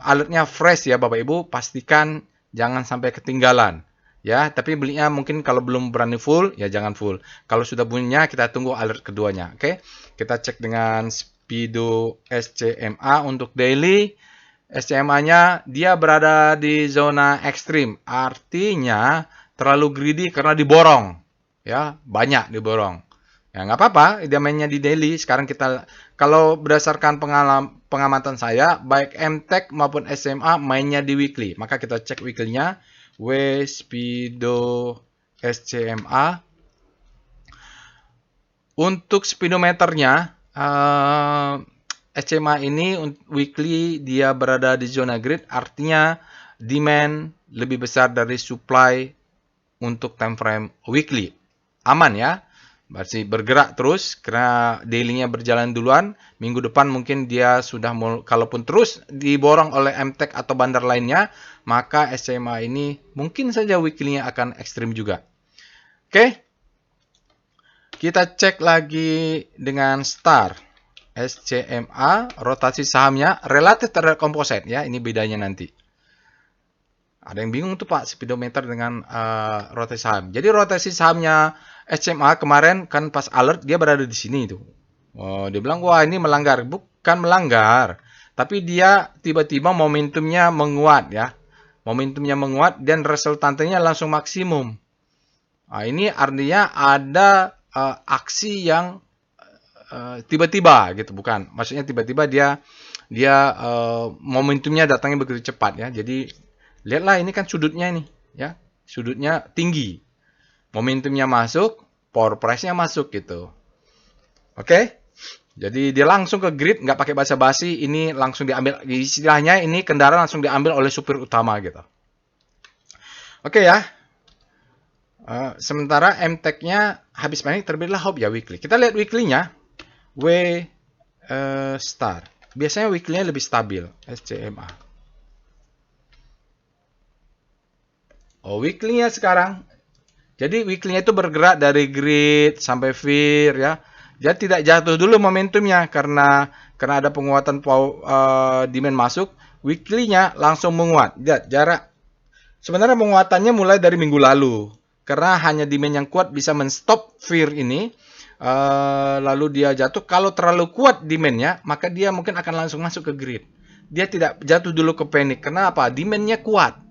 alertnya fresh ya Bapak Ibu, pastikan jangan sampai ketinggalan. Ya, tapi belinya mungkin kalau belum berani full ya jangan full. Kalau sudah punya kita tunggu alert keduanya. Oke. Kita cek dengan Speedo SCMA untuk daily. SCMA-nya dia berada di zona ekstrim. Artinya terlalu greedy karena diborong. Ya, banyak diborong. Ya, nggak apa-apa, dia mainnya di daily. Sekarang kita, kalau berdasarkan pengamatan saya, baik MTEK maupun SMA mainnya di weekly. Maka kita cek weekly-nya. Speedo SCMA. Untuk speedometernya, SMA ini weekly dia berada di zona grid, artinya demand lebih besar dari supply untuk time frame weekly. Aman ya. Masih bergerak terus karena daily-nya berjalan duluan. Minggu depan mungkin dia sudah kalaupun terus diborong oleh MTech atau bandar lainnya, maka SCMA ini mungkin saja weekly-nya akan ekstrim juga. Oke. Kita cek lagi dengan STAR. SCMA, rotasi sahamnya relatif terhadap komposit ya. Ini bedanya nanti. Ada yang bingung tuh Pak, speedometer dengan rotasi saham. Jadi rotasi sahamnya SCMA kemarin kan pas alert dia berada di sini tuh. Oh, dia bilang wah ini melanggar. Bukan melanggar, tapi dia tiba-tiba momentumnya menguat ya. Momentumnya menguat dan resultantenya langsung maksimum. Nah, ini artinya ada aksi yang tiba-tiba gitu, bukan? Maksudnya tiba-tiba dia momentumnya datangnya begitu cepat ya. Jadi lihatlah ini kan sudutnya ini ya. Sudutnya tinggi. Momentumnya masuk, power price-nya masuk gitu. Oke? Jadi dia langsung ke grid, nggak pakai basa-basi, ini langsung diambil. Istilahnya ini kendaraan langsung diambil oleh supir utama gitu. Oke ya. Sementara MTech-nya habis panik terbitlah Hope ya weekly. Kita lihat weekly-nya. Star. Biasanya weekly-nya lebih stabil. SCMA. Oh, weekly-nya sekarang. Jadi weekly-nya itu bergerak dari grid sampai fear ya. Dia tidak jatuh dulu momentumnya karena ada penguatan demand masuk. Weekly-nya langsung menguat. Lihat jarak. Sebenarnya penguatannya mulai dari minggu lalu. Karena hanya demand yang kuat bisa men-stop fear ini. Lalu dia jatuh. Kalau terlalu kuat demand-nya, maka dia mungkin akan langsung masuk ke grid. Dia tidak jatuh dulu ke panic. Kenapa? Demand-nya kuat.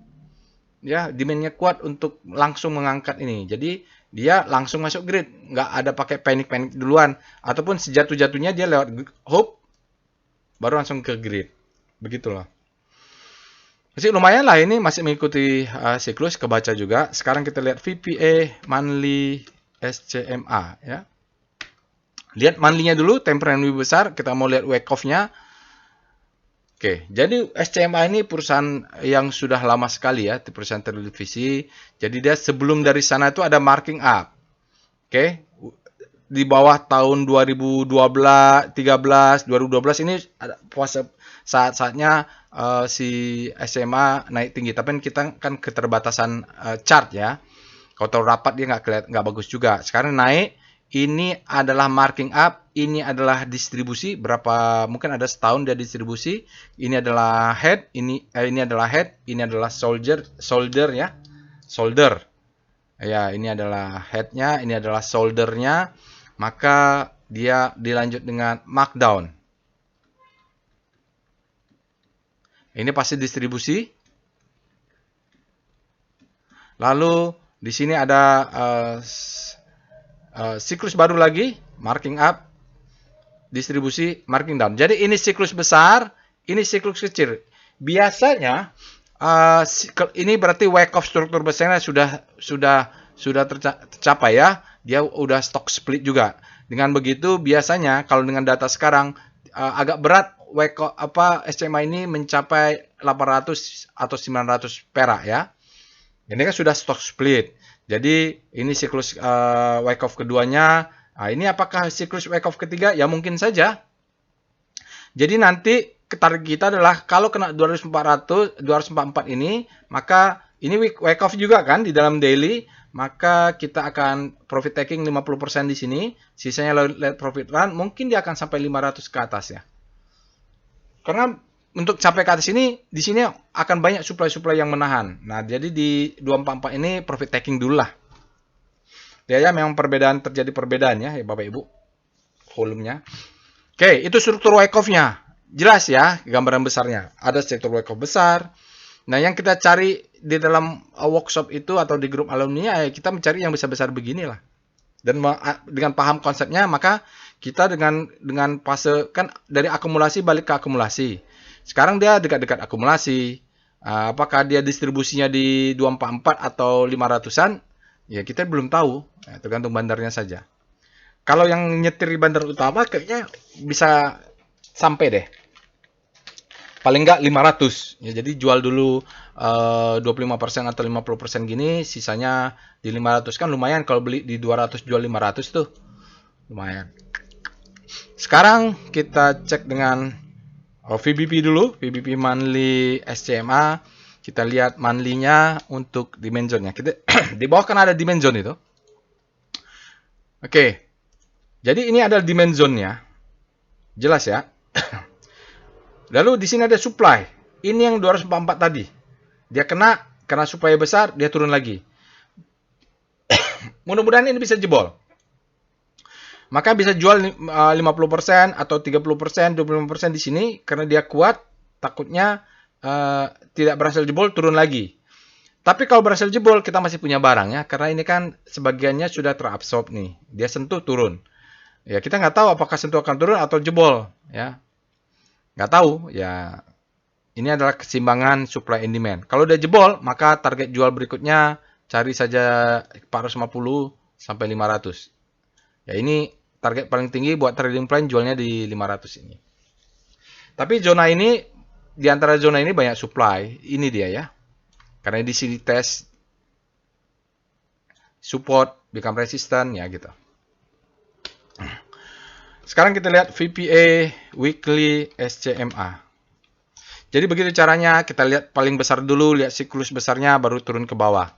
Ya, demand-nya kuat untuk langsung mengangkat ini. Jadi dia langsung masuk grid, nggak ada pakai panik duluan, ataupun sejatuh-jatuhnya dia lewat hope, baru langsung ke grid, begitulah. Masih lumayan lah ini, masih mengikuti siklus, kebaca juga. Sekarang kita lihat VPA monthly SCMA ya. Lihat monthly-nya dulu, temporer lebih besar. Kita mau lihat wake off-nya. Oke, jadi SCMA ini perusahaan yang sudah lama sekali ya, perusahaan televisi. Jadi dia sebelum dari sana itu ada marking up. Oke, di bawah tahun 2012, 13, 2012 ini ada puasa saat-saatnya si SMA naik tinggi. Tapi kita kan keterbatasan chart ya. Kalau terlalu rapat dia nggak bagus juga. Sekarang naik. Ini adalah marking up, ini adalah distribusi, berapa mungkin ada setahun dia distribusi. Ini adalah head, ini adalah head, ini adalah solder ya. Solder. Ya, ini adalah headnya, ini adalah soldernya. Maka dia dilanjut dengan markdown. Ini pasti distribusi. Lalu di sini ada siklus baru lagi, marking up, distribusi, marking down. Jadi ini siklus besar, ini siklus kecil. Biasanya ini berarti wake off struktur besarnya sudah tercapai ya. Dia udah stock split juga. Dengan begitu biasanya kalau dengan data sekarang agak berat wake off SCMA ini mencapai 800 atau 900 perak ya. Ini kan sudah stock split. Jadi ini siklus wake off keduanya. Nah, ini apakah siklus wake off ketiga? Ya mungkin saja. Jadi nanti target kita adalah kalau kena 244 ini, maka ini wake off juga kan di dalam daily, maka kita akan profit taking 50% di sini, sisanya let profit run, mungkin dia akan sampai 500 ke atas ya. Karena untuk capai ke atas ini, di sini akan banyak supply-supply yang menahan. Nah, jadi di 244 ini profit taking dulu lah. Ya, memang terjadi perbedaan ya Bapak Ibu. Volumenya. Oke, itu struktur wake off-nya. Jelas ya, gambaran besarnya. Ada struktur wake off besar. Nah, yang kita cari di dalam workshop itu atau di grup alumni, kita mencari yang besar-besar beginilah. Dan dengan paham konsepnya, maka kita dengan fase, kan dari akumulasi balik ke akumulasi. Sekarang dia dekat-dekat akumulasi. Apakah dia distribusinya di 244 atau 500-an? Ya kita belum tahu. Ya, tergantung bandarnya saja. Kalau yang nyetir di bandar utama kayaknya bisa sampai deh. Paling nggak 500. Ya, jadi jual dulu 25% atau 50% gini. Sisanya di 500 kan lumayan kalau beli di 200 jual 500 tuh. lumayan. Sekarang kita cek dengan VBP dulu, VBP monthly SCMA. Kita lihat monthly-nya untuk dimensionnya. Kita di bawah kan ada dimension itu. Oke. Jadi ini adalah dimensionnya. Jelas ya. Lalu di sini ada supply. Ini yang 244 tadi. Dia karena supply besar, dia turun lagi. Mudah-mudahan ini bisa jebol. Maka bisa jual 50% atau 30%, 25% di sini karena dia kuat, takutnya tidak berhasil jebol, turun lagi. Tapi kalau berhasil jebol, kita masih punya barang ya, karena ini kan sebagiannya sudah terabsorb nih. Dia sentuh, turun. Ya, kita nggak tahu apakah sentuh akan turun atau jebol. Ya, nggak tahu. Ya, ini adalah keseimbangan supply and demand. Kalau udah jebol, maka target jual berikutnya cari saja 450 sampai 500. Ya, ini target paling tinggi buat trading plan jualnya di 500 ini. Tapi zona ini, di antara zona ini banyak supply. Ini dia ya. Karena di sini tes support, become resistant, ya gitu. Sekarang kita lihat VPA Weekly SCMA. Jadi begitu caranya, kita lihat paling besar dulu, lihat siklus besarnya, baru turun ke bawah.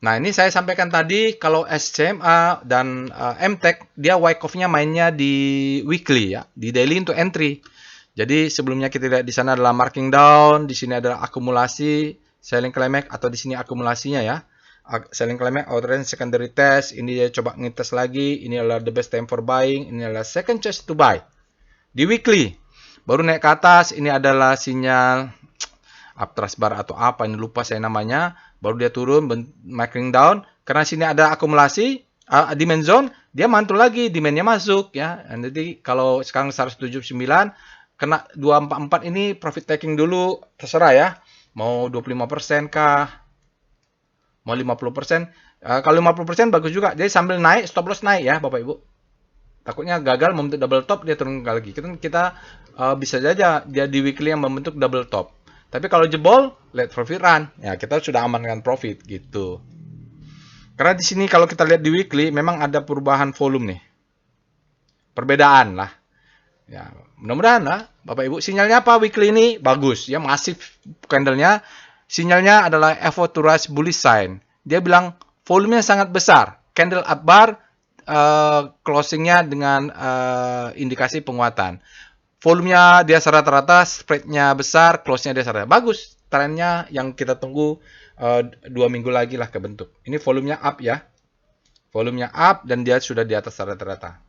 Nah, ini saya sampaikan tadi, kalau SCMA dan MTech, dia wyckoff-nya mainnya di weekly ya, di daily untuk entry. Jadi sebelumnya kita lihat di sana adalah marking down, di sini adalah akumulasi, selling climax atau di sini akumulasinya ya. Selling climax, outrun, secondary test, ini dia coba ngetes lagi, ini adalah the best time for buying, ini adalah second chance to buy. Di weekly, baru naik ke atas, ini adalah sinyal uptrust bar atau apa, ini lupa saya namanya, baru dia turun, marking down, karena sini ada akumulasi, demand zone, dia mantul lagi, demandnya masuk ya. Jadi kalau sekarang 179, kena 244 ini profit taking dulu, terserah ya. Mau 25% kah? Mau 50%? Kalau 50% bagus juga. Jadi sambil naik, stop loss naik ya Bapak Ibu. Takutnya gagal membentuk double top, dia turun lagi. Kita bisa saja dia di weekly yang membentuk double top. Tapi kalau jebol, let profit run. Ya, kita sudah amankan profit gitu. Karena di sini kalau kita lihat di weekly, memang ada perubahan volume nih. Perbedaan lah. Ya, mudah-mudahan lah Bapak Ibu. Sinyalnya apa weekly ini? Bagus. Ya, masif candlenya. Sinyalnya adalah effort to rise bullish sign. Dia bilang volumenya sangat besar. Candle up bar, closingnya dengan indikasi penguatan. Volumenya dia rata-rata, spreadnya besar, close-nya dia rata. Bagus. Trennya yang kita tunggu 2 minggu lagi lah kebentuk. Ini volumenya up ya. Volumenya up dan dia sudah di atas rata-rata.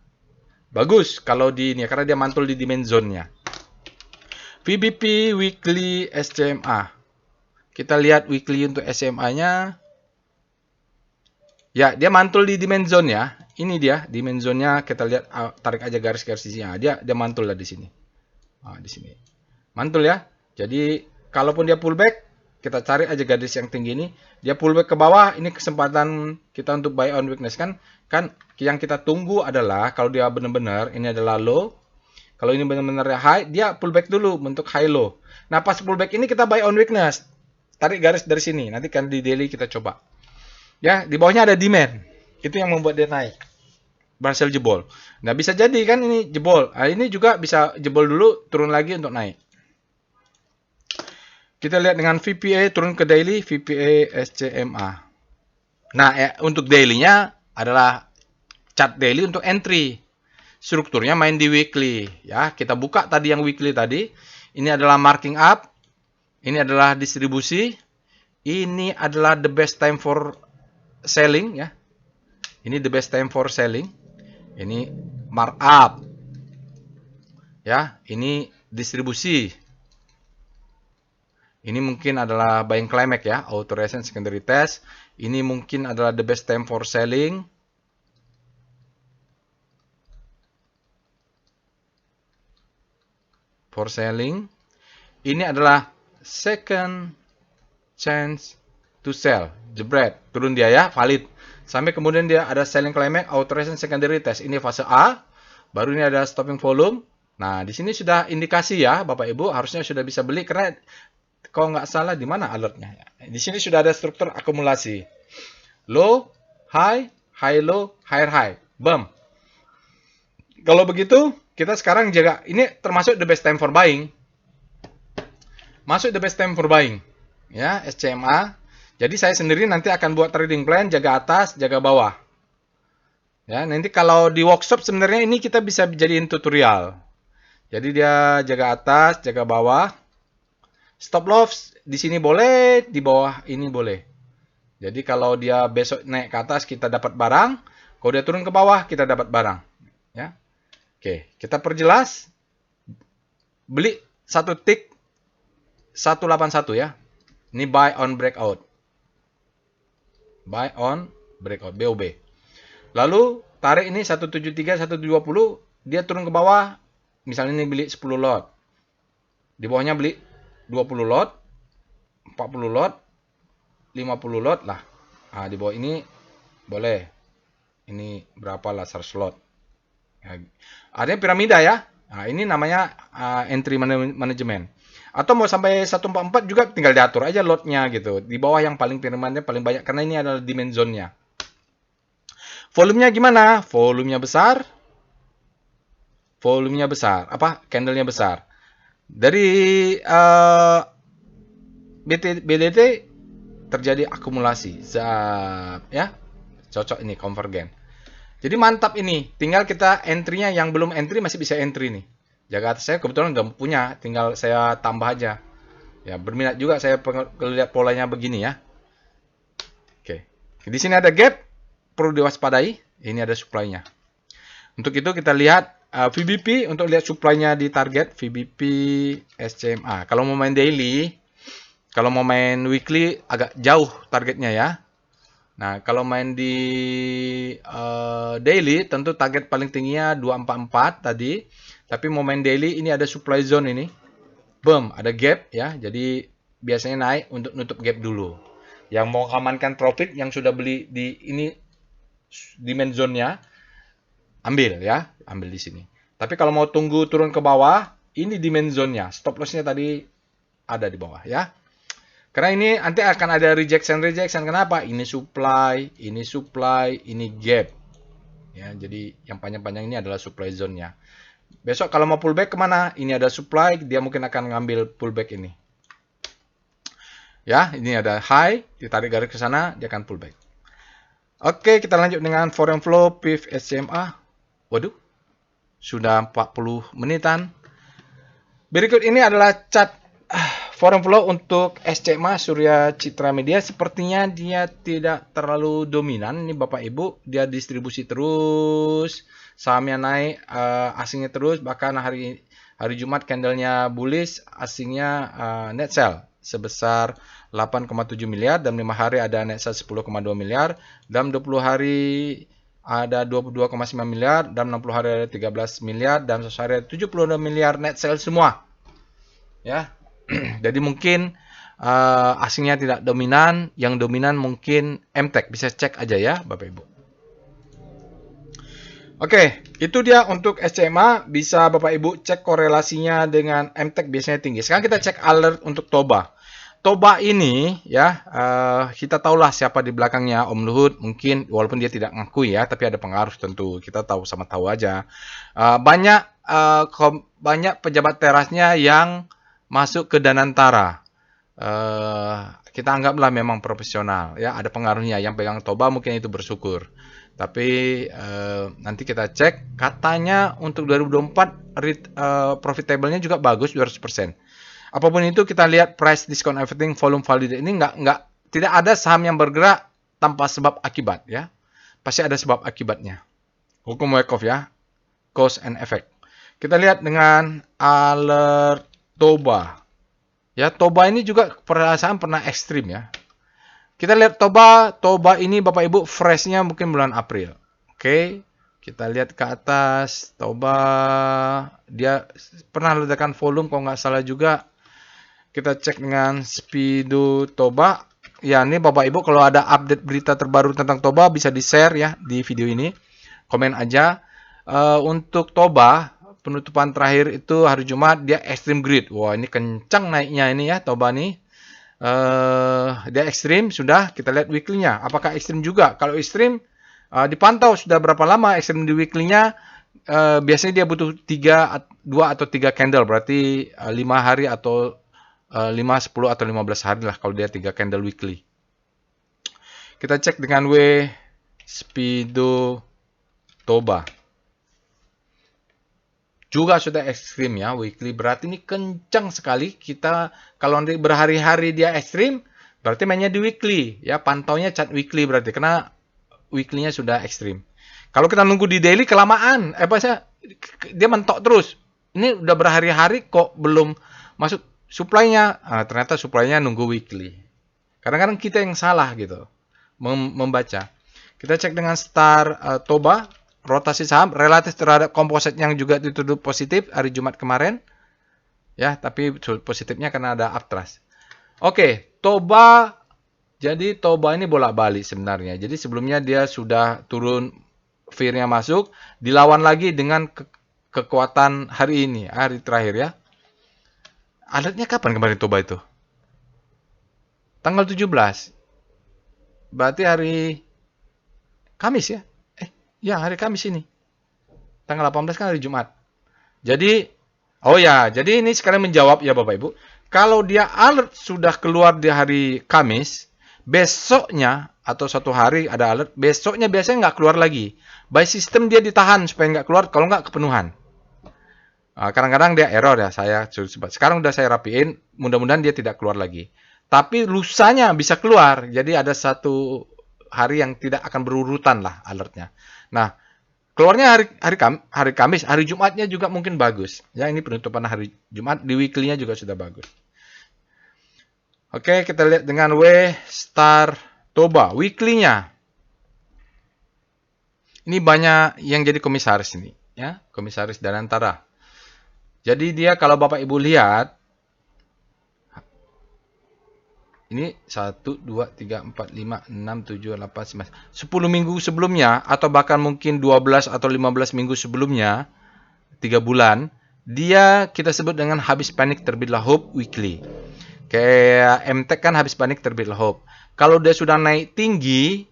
Bagus kalau di ini karena dia mantul di demand zone-nya. VBP weekly SCMA. Kita lihat weekly untuk SMA-nya. Ya, dia mantul di demand zone ya. Ini dia demand zone-nya. Kita lihat, tarik aja garis-garis di sini. Dia mantul lah di sini. Di sini. Mantul ya. Jadi, kalaupun dia pullback, kita cari aja garis yang tinggi ini. Dia pullback ke bawah, ini kesempatan kita untuk buy on weakness kan. Kan yang kita tunggu adalah kalau dia benar-benar ini adalah low. Kalau ini benar-benar high, dia pullback dulu bentuk high low. Nah, pas pullback ini kita buy on weakness. Tarik garis dari sini. Nanti kan di daily kita coba. Ya, di bawahnya ada demand. Itu yang membuat dia naik. Berhasil jebol. Nah, bisa jadi kan ini jebol. Nah, ini juga bisa jebol dulu, turun lagi untuk naik. Kita lihat dengan VPA, turun ke daily, VPA SCMA. Nah, untuk daily-nya adalah chart daily untuk entry. Strukturnya main di weekly. Ya, kita buka tadi yang weekly tadi. Ini adalah marking up. Ini adalah distribusi. Ini adalah the best time for selling ya. Ini the best time for selling. Ini markup. Ya, ini distribusi. Ini mungkin adalah buying climax ya, authorization secondary test. Ini mungkin adalah the best time for selling. For selling. Ini adalah second chance to sell. Jebret, turun dia ya, valid. Sampai kemudian dia ada selling climax, authorization secondary test. Ini fase A. Baru ini ada stopping volume. Nah, di sini sudah indikasi ya, Bapak Ibu, harusnya sudah bisa beli karena kalau nggak salah di mana alertnya. Di sini sudah ada struktur akumulasi. Low, high, high low, higher high. Bam. Kalau begitu, kita sekarang jaga, ini termasuk the best time for buying. Masuk the best time for buying. Ya, SCMA. Jadi saya sendiri nanti akan buat trading plan, jaga atas, jaga bawah. Ya, nanti kalau di workshop sebenarnya ini kita bisa jadiin tutorial. Jadi dia jaga atas, jaga bawah. Stop loss di sini boleh, di bawah ini boleh. Jadi kalau dia besok naik ke atas kita dapat barang, kalau dia turun ke bawah kita dapat barang. Ya. Oke, kita perjelas. Beli satu tick 181 ya. Ini buy on breakout. Buy on breakout, BOB. Lalu tarik ini 173, 120, dia turun ke bawah. Misalnya ini beli 10 lot. Di bawahnya beli 20 lot, 40 lot, 50 lot lah. Nah, di bawah ini boleh. Ini berapa lah 100 lot. Ya, artinya piramida ya. Nah, ini namanya entry management. Atau mau sampai 144 juga tinggal diatur aja lotnya gitu. Di bawah yang paling piramidanya paling banyak karena ini adalah demand zone-nya. Volumenya gimana? Volumenya besar. Volumenya besar. Apa? Candlenya besar. Dari BDT terjadi akumulasi. Zap, ya. Cocok ini, konvergen. Jadi mantap ini. Tinggal kita entry-nya yang belum entry masih bisa entry nih. Jaga atas saya kebetulan nggak punya. Tinggal saya tambah aja. Ya, berminat juga saya lihat polanya begini ya. Oke. Di sini ada gap. Perlu diwaspadai. Ini ada supply-nya. Untuk itu kita lihat VBP untuk lihat supply-nya di target. VBP SCMA. Kalau mau main daily, kalau mau main weekly agak jauh targetnya ya. Nah, kalau main di daily tentu target paling tingginya 244 tadi. Tapi mau main daily ini ada supply zone ini. Boom, ada gap ya. Jadi biasanya naik untuk nutup gap dulu. Yang mau amankan profit yang sudah beli di ini demand zone-nya ambil ya, ambil di sini. Tapi kalau mau tunggu turun ke bawah, ini demand zone-nya. Stop loss-nya tadi ada di bawah ya. Karena ini nanti akan ada rejection. Kenapa? Ini supply, ini gap. Ya, jadi yang panjang-panjang ini adalah supply zone-nya. Besok kalau mau pullback kemana? Ini ada supply, dia mungkin akan ngambil pullback ini. Ya, ini ada high, ditarik garis ke sana, dia akan pullback. Oke, kita lanjut dengan foreign flow PIF SCMA. Waduh, sudah 40 menitan. Berikut ini adalah chart foreign flow untuk SCMA Surya Citra Media. Sepertinya dia tidak terlalu dominan. Ini Bapak Ibu, dia distribusi terus. Sahamnya naik, asingnya terus. Bahkan hari Jumat candlenya bullish, asingnya net sell sebesar 8,7 miliar. Dalam 5 hari ada net sell 10,2 miliar. Dalam 20 hari ada 22,9 miliar. Dalam 60 hari ada 13 miliar. Dalam 100 hari ada 72 miliar net sell semua. Ya. Jadi mungkin asingnya tidak dominan, yang dominan mungkin MTEK. Bisa cek aja ya Bapak Ibu. Oke, itu dia untuk SCMA. Bisa Bapak Ibu cek korelasinya dengan MTEK biasanya tinggi. Sekarang kita cek alert untuk TOBA. TOBA ini ya, kita tahulah siapa di belakangnya. Om Luhut mungkin walaupun dia tidak ngakui ya, tapi ada pengaruh tentu. Kita tahu sama tahu aja. Banyak pejabat terasnya yang masuk ke Danantara. Kita anggaplah memang profesional ya, ada pengaruhnya. Yang pegang TOBA mungkin itu bersyukur. Tapi nanti kita cek, katanya untuk 2024 profitable-nya juga bagus 200%. Apapun itu kita lihat price discount everything volume validate ini tidak ada saham yang bergerak tanpa sebab akibat ya. Pasti ada sebab akibatnya. Hukum Wyckoff ya. Cause and effect. Kita lihat dengan alert TOBA. Ya, TOBA ini juga perasaan pernah ekstrim ya. Kita lihat TOBA ini Bapak Ibu freshnya mungkin bulan April. Oke, kita lihat ke atas TOBA dia pernah ledakan volume kalau nggak salah juga. Kita cek dengan Speedo TOBA. Ya, ini Bapak Ibu kalau ada update berita terbaru tentang TOBA bisa di-share ya di video ini. Komen aja. Untuk TOBA penutupan terakhir itu hari Jumat dia extreme grid. Wah, ini kencang naiknya ini ya TOBA nih. Dia ekstrim sudah. Kita lihat weekly-nya apakah ekstrim juga. Kalau ekstrim dipantau sudah berapa lama ekstrim di weekly-nya, biasanya dia butuh 2 atau 3 candle, berarti 5 hari atau 5, 10 atau 15 hari lah kalau dia 3 candle weekly. Kita cek dengan W Speedo Toba. Juga sudah ekstrim ya weekly, berarti ini kencang sekali. Kita kalau nanti berhari-hari dia ekstrim, berarti mainnya di weekly ya, pantaunya chart weekly berarti karena weekly-nya sudah ekstrim. Kalau kita nunggu di daily kelamaan, dia mentok terus. Ini udah berhari-hari kok belum masuk supply-nya. Ternyata supply-nya nunggu weekly. Kadang-kadang kita yang salah gitu membaca. Kita cek dengan Star Toba, rotasi saham relatif terhadap komposit yang juga dituduh positif hari Jumat kemarin. Ya, tapi positifnya karena ada uptrust. Oke, Toba. Jadi Toba ini bolak-balik sebenarnya. Jadi sebelumnya dia sudah turun, fear-nya masuk, dilawan lagi dengan kekuatan hari ini, hari terakhir ya. Alertnya kapan kemarin Toba itu? Tanggal 17. Berarti hari Kamis ya? Ya hari Kamis ini. Tanggal 18 kan hari Jumat. Jadi, jadi ini sekarang menjawab ya Bapak Ibu. Kalau dia alert sudah keluar di hari Kamis, besoknya atau satu hari ada alert, besoknya biasanya nggak keluar lagi. By system dia ditahan supaya nggak keluar, kalau nggak kepenuhan. Kadang-kadang dia error ya, sekarang udah saya rapiin, mudah-mudahan dia tidak keluar lagi. Tapi lusanya bisa keluar, jadi ada satu hari yang tidak akan berurutan lah alertnya. Nah, keluarnya hari Kamis, hari Jumatnya juga mungkin bagus. Ya, ini penutupan hari Jumat, di weekly-nya juga sudah bagus. Oke, kita lihat dengan W Star Toba, weekly-nya. Ini banyak yang jadi komisaris ini, ya, komisaris Danantara. Jadi dia kalau Bapak Ibu lihat, ini 1, 2, 3, 4, 5, 6, 7, 8, 9, 10 minggu sebelumnya, atau bahkan mungkin 12 atau 15 minggu sebelumnya, 3 bulan, dia kita sebut dengan habis panik terbitlah hope weekly. Kayak MTEK kan habis panik terbitlah hope. Kalau dia sudah naik tinggi,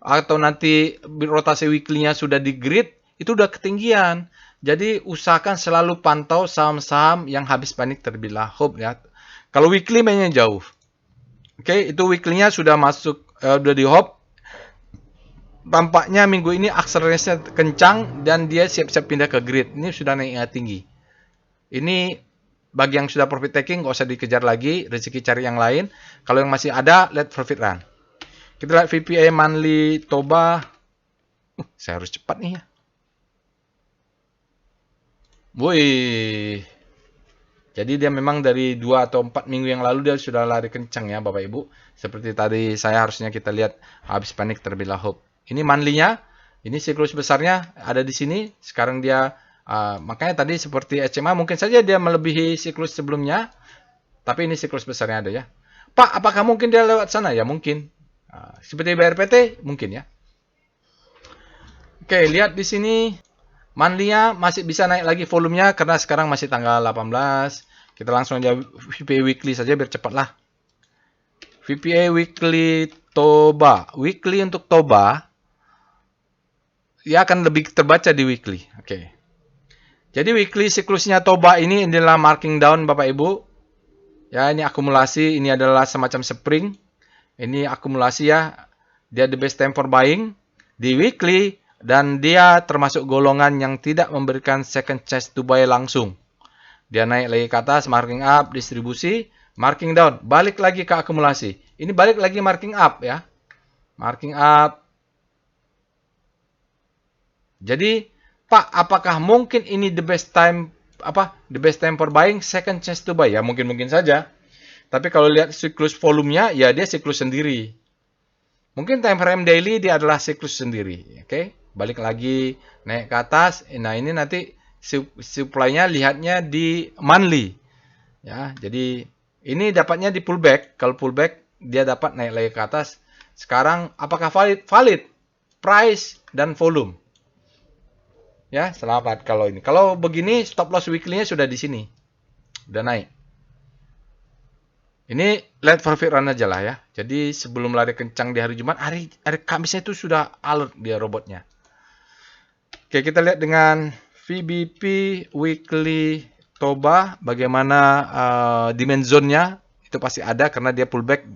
atau nanti rotasi weekly-nya sudah di grid, itu udah ketinggian. Jadi usahakan selalu pantau saham-saham yang habis panik terbitlah hope ya. Kalau weekly mainnya jauh. Oke, itu weekly-nya sudah masuk, udah di hope. Tampaknya minggu ini akselerasinya kencang dan dia siap-siap pindah ke grid. Ini sudah naiknya tinggi. Ini bagi yang sudah profit taking, nggak usah dikejar lagi, rezeki cari yang lain. Kalau yang masih ada, let profit run. Kita lihat VPA monthly Toba. Saya harus cepat nih ya. Woi. Jadi dia memang dari 2 atau 4 minggu yang lalu dia sudah lari kencang ya Bapak Ibu. Seperti tadi harusnya kita lihat habis panik terbitlah hope. Ini monthly-nya, ini siklus besarnya ada di sini. Sekarang dia, makanya tadi seperti SMA mungkin saja dia melebihi siklus sebelumnya. Tapi ini siklus besarnya ada ya. Pak, apakah mungkin dia lewat sana? Ya mungkin. Seperti BRPT mungkin ya. Oke, lihat di sini. Monthly-nya masih bisa naik lagi volumenya karena sekarang masih tanggal 18. Kita langsung aja VPA weekly saja biar cepat lah. VPA weekly Toba. Weekly untuk Toba dia akan lebih terbaca di weekly. Oke. Jadi weekly siklusnya Toba ini adalah marking down Bapak Ibu. Ya, ini akumulasi, ini adalah semacam spring. Ini akumulasi ya. Dia the best time for buying di weekly. Dan dia termasuk golongan yang tidak memberikan second chance to buy langsung. Dia naik lagi ke atas, marking up, distribusi, marking down, balik lagi ke akumulasi. Ini balik lagi marking up ya. Marking up. Jadi, Pak, apakah mungkin ini the best time for buying, second chance to buy? Ya, mungkin saja. Tapi kalau lihat siklus volumenya, ya dia siklus sendiri. Mungkin time frame daily dia adalah siklus sendiri, oke? Balik lagi naik ke atas. Nah, ini nanti supply-nya lihatnya di monthly. Ya, jadi ini dapatnya di pullback. Kalau pullback dia dapat naik lagi ke atas. Sekarang apakah valid? Valid. Price dan volume. Ya, selamat kalau ini. Kalau begini stop loss weekly-nya sudah di sini. Udah naik. Ini let profit run aja lah ya. Jadi sebelum lari kencang di hari Jumat, hari Kamisnya itu sudah alert dia robotnya. Oke, kita lihat dengan VBP weekly Toba, bagaimana demand zone-nya, itu pasti ada karena dia pullback.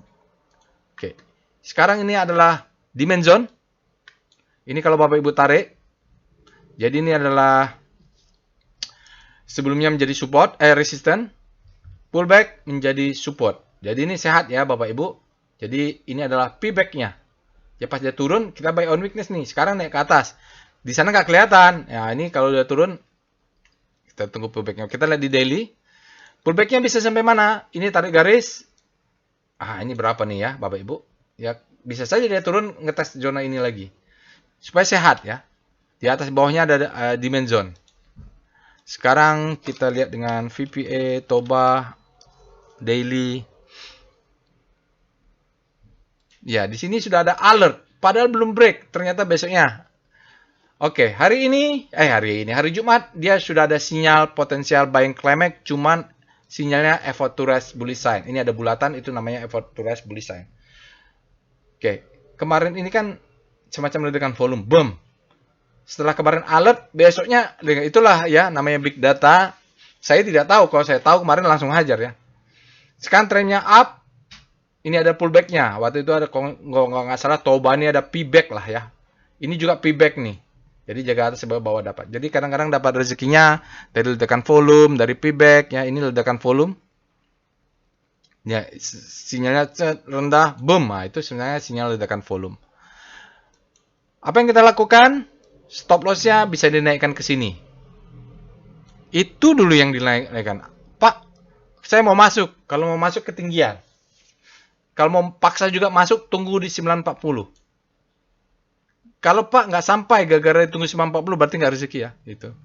Oke. Sekarang ini adalah demand zone. Ini kalau Bapak Ibu tarik. Jadi ini adalah sebelumnya menjadi support, resistance, pullback menjadi support. Jadi ini sehat ya Bapak Ibu. Jadi ini adalah pullback-nya. Ya pas dia turun, kita buy on weakness nih. Sekarang naik ke atas. Di sana nggak kelihatan. Ya ini kalau dia turun, kita tunggu pullback-nya. Kita lihat di daily. Pullback-nya bisa sampai mana? Ini tarik garis. Ini berapa nih ya Bapak Ibu? Ya bisa saja dia turun ngetes zona ini lagi. Supaya sehat ya. Di atas bawahnya ada demand zone. Sekarang kita lihat dengan VPA, Toba, daily. Ya, di sini sudah ada alert. Padahal belum break. Ternyata besoknya. Oke, hari Jumat, dia sudah ada sinyal potensial buying climax. Cuman sinyalnya effort to rest bullish sign. Ini ada bulatan, itu namanya effort to rest bullish sign. Oke, kemarin ini kan semacam ledakan volume. Boom. Setelah kemarin alert, besoknya, itulah ya namanya big data. Saya tidak tahu, kalau saya tahu kemarin langsung hajar ya. Sekarang trennya up, ini ada pullback-nya. Waktu itu ada, kalau nggak salah, Toba ini ada payback lah ya. Ini juga payback nih. Jadi jaga atas sebab bawah dapat. Jadi kadang-kadang dapat rezekinya dari ledakan volume, dari payback ya. Ini ledakan volume. Ya, sinyalnya rendah, boom. Nah, itu sebenarnya sinyal ledakan volume. Apa yang kita lakukan? Stop loss-nya bisa dinaikkan ke sini. Itu dulu yang dinaikkan. Pak, saya mau masuk. Kalau mau masuk ketinggian. Kalau mau paksa juga masuk, tunggu di 940. Kalau Pak nggak sampai gara-gara tunggu 940, berarti nggak rezeki ya. Gitu.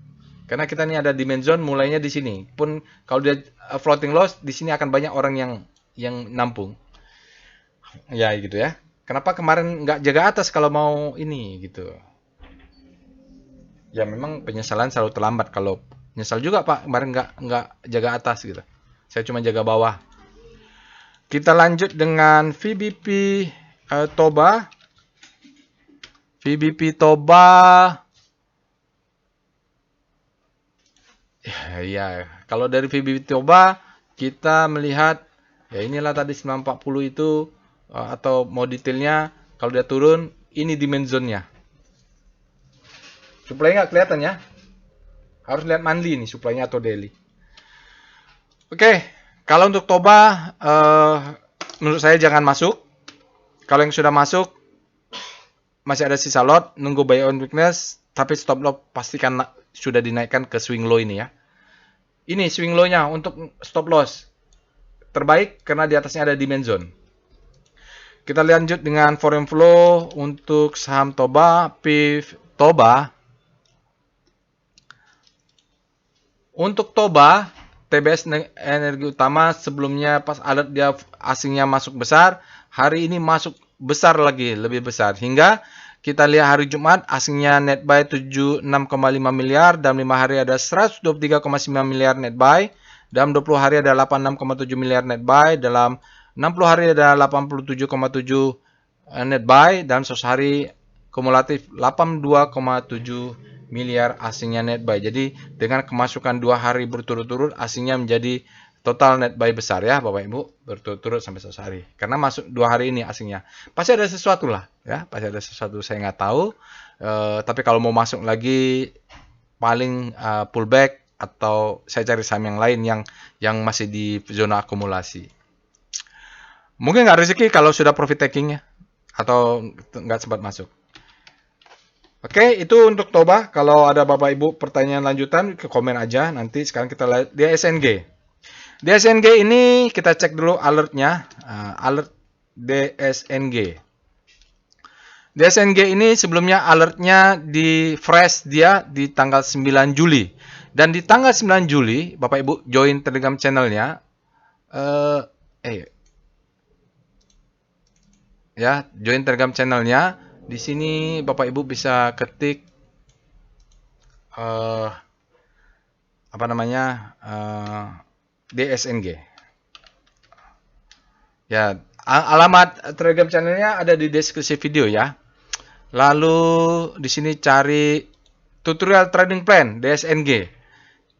Karena kita ini ada demand zone mulainya di sini. Pun kalau dia floating loss, di sini akan banyak orang yang nampung. Ya gitu ya. Kenapa kemarin nggak jaga atas kalau mau ini gitu. Ya memang penyesalan selalu terlambat. Kalau nyesal juga Pak kemarin nggak jaga atas gitu. Saya cuma jaga bawah. Kita lanjut dengan VBP Toba. VBP Toba. Ya, kalau dari VBP Toba kita melihat ya inilah tadi 940 itu atau mau detailnya kalau dia turun ini demand zone-nya. Supply nggak kelihatan ya. Harus lihat monthly nih supply-nya atau daily. Oke, kalau untuk Toba menurut saya jangan masuk. Kalau yang sudah masuk masih ada sisa lot, nunggu buy on weakness, tapi stop loss pastikan sudah dinaikkan ke swing low ini ya. Ini swing low-nya untuk stop loss. Terbaik karena di atasnya ada demand zone. Kita lanjut dengan foreign flow untuk saham Toba, PIF Toba. Untuk Toba, TBS energi utama sebelumnya pas alert dia asingnya masuk besar, hari ini masuk besar lagi, lebih besar. Hingga kita lihat hari Jumat asingnya net buy 76,5 miliar, dalam 5 hari ada 123,9 miliar net buy, dalam 20 hari ada 86,7 miliar net buy, dalam 60 hari ada 87,7 net buy, dan 100 hari kumulatif 82,7 miliar asingnya net buy. Jadi dengan kemasukan 2 hari berturut-turut asingnya menjadi total net buy besar ya Bapak Ibu, berturut-turut sampai 100 hari. Karena masuk 2 hari ini asingnya. Pasti ada sesuatu lah ya, pasti ada sesuatu saya nggak tahu. Tapi kalau mau masuk lagi paling pullback atau saya cari saham yang lain yang masih di zona akumulasi. Mungkin nggak rezeki kalau sudah profit takingnya atau nggak sempat masuk. Oke, itu untuk Toba. Kalau ada Bapak Ibu pertanyaan lanjutan, ke komen aja. Nanti sekarang kita lihat DSNG. DSNG ini kita cek dulu alertnya. Alert DSNG. DSNG ini sebelumnya alertnya di fresh dia di tanggal 9 Juli. Dan di tanggal 9 Juli, Bapak Ibu join Telegram channelnya. Ya, join Telegram channelnya. Di sini Bapak Ibu bisa ketik DSNG. Ya, alamat Telegram channelnya ada di deskripsi video ya. Lalu di sini cari tutorial trading plan DSNG.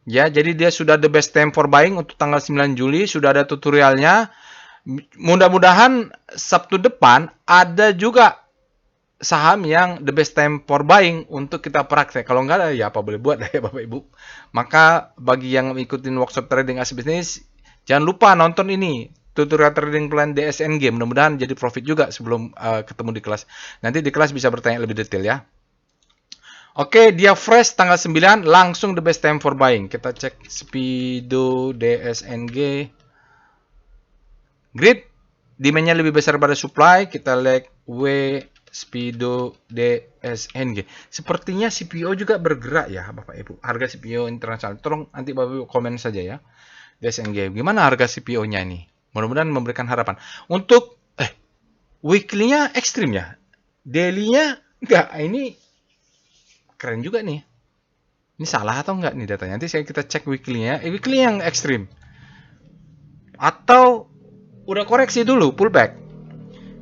Ya, jadi dia sudah the best time for buying untuk tanggal 9 Juli, sudah ada tutorialnya. Mudah-mudahan Sabtu depan ada juga saham yang the best time for buying untuk kita praktek. Kalau enggak ya apa boleh buat ya Bapak Ibu. Maka bagi yang ngikutin workshop trading as bisnis, jangan lupa nonton ini tutorial trading plan DSNG. Mudah-mudahan jadi profit juga sebelum ketemu di kelas. Nanti di kelas bisa bertanya lebih detail ya. Oke, dia fresh tanggal 9, langsung the best time for buying. Kita cek Speedo DSNG. Grid, demand-nya lebih besar pada supply. Kita lihat W Speedo DSNG. Sepertinya CPO juga bergerak ya, Bapak Ibu. Harga CPO internasional. Tolong nanti Bapak Ibu komen saja ya. DSNG. Gimana harga CPO-nya ini? Mudah-mudahan memberikan harapan. Untuk weekly-nya ekstrim ya. Daily-nya enggak. Ini keren juga nih. Ini salah atau enggak nih datanya? Nanti kita cek weekly-nya. Weekly yang ekstrim. Atau udah koreksi dulu, pullback.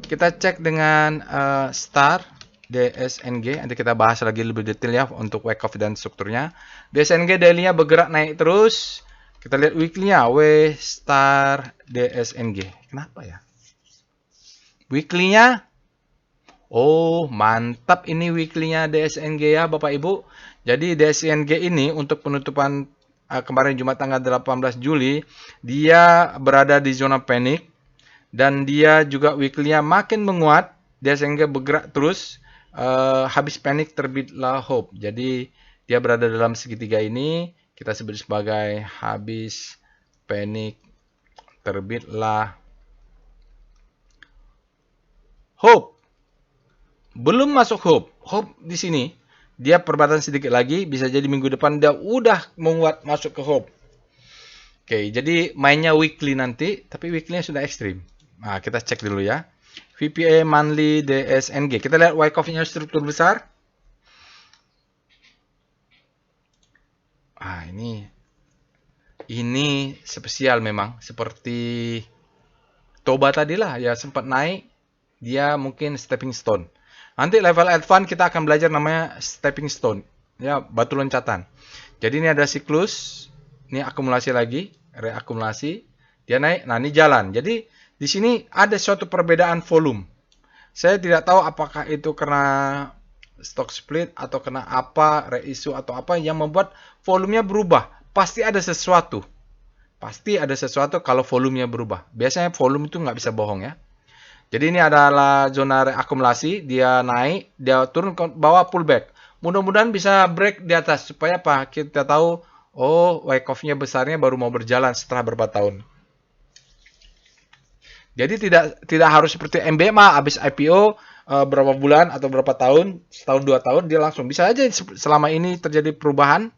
Kita cek dengan Star DSNG. Nanti kita bahas lagi lebih detail ya untuk wake off dan strukturnya. DSNG daily-nya bergerak naik terus. Kita lihat weekly-nya. W Star DSNG. Kenapa ya? Weekly-nya. Oh, mantap ini weekly-nya DSNG ya Bapak Ibu. Jadi DSNG ini untuk penutupan kemarin Jumat tanggal 18 Juli. Dia berada di zona panik. Dan dia juga weekly-nya makin menguat. DSNG bergerak terus. Habis panik terbitlah hope. Jadi dia berada dalam segitiga ini. Kita sebut sebagai habis panik terbitlah hope. Belum masuk hope. Hope di sini. Dia perbatasan sedikit lagi. Bisa jadi minggu depan dia udah menguat masuk ke hope. Oke, jadi mainnya weekly nanti. Tapi weekly-nya sudah ekstrim. Nah, kita cek dulu ya. VPA monthly DSNG. Kita lihat wyckoff-nya struktur besar. Ah, ini spesial memang. Seperti Toba tadilah ya sempat naik. Dia mungkin stepping stone. Nanti level advance kita akan belajar namanya stepping stone. Ya, batu loncatan. Jadi ini ada siklus. Ini akumulasi lagi, reakumulasi. Dia naik. Nah, ini jalan. Jadi di sini ada suatu perbedaan volume. Saya tidak tahu apakah itu karena stock split atau kena apa, reissue atau apa yang membuat volumenya berubah. Pasti ada sesuatu. Pasti ada sesuatu kalau volumenya berubah. Biasanya volume itu nggak bisa bohong ya. Jadi ini adalah zona reakumulasi. Dia naik, dia turun ke bawah pullback. Mudah-mudahan bisa break di atas. Supaya apa? Kita tahu, oh wyckoff-nya besarnya baru mau berjalan setelah beberapa tahun. Jadi tidak harus seperti MBMA habis IPO berapa bulan atau berapa tahun, setahun 2 tahun dia langsung bisa aja selama ini terjadi perubahan.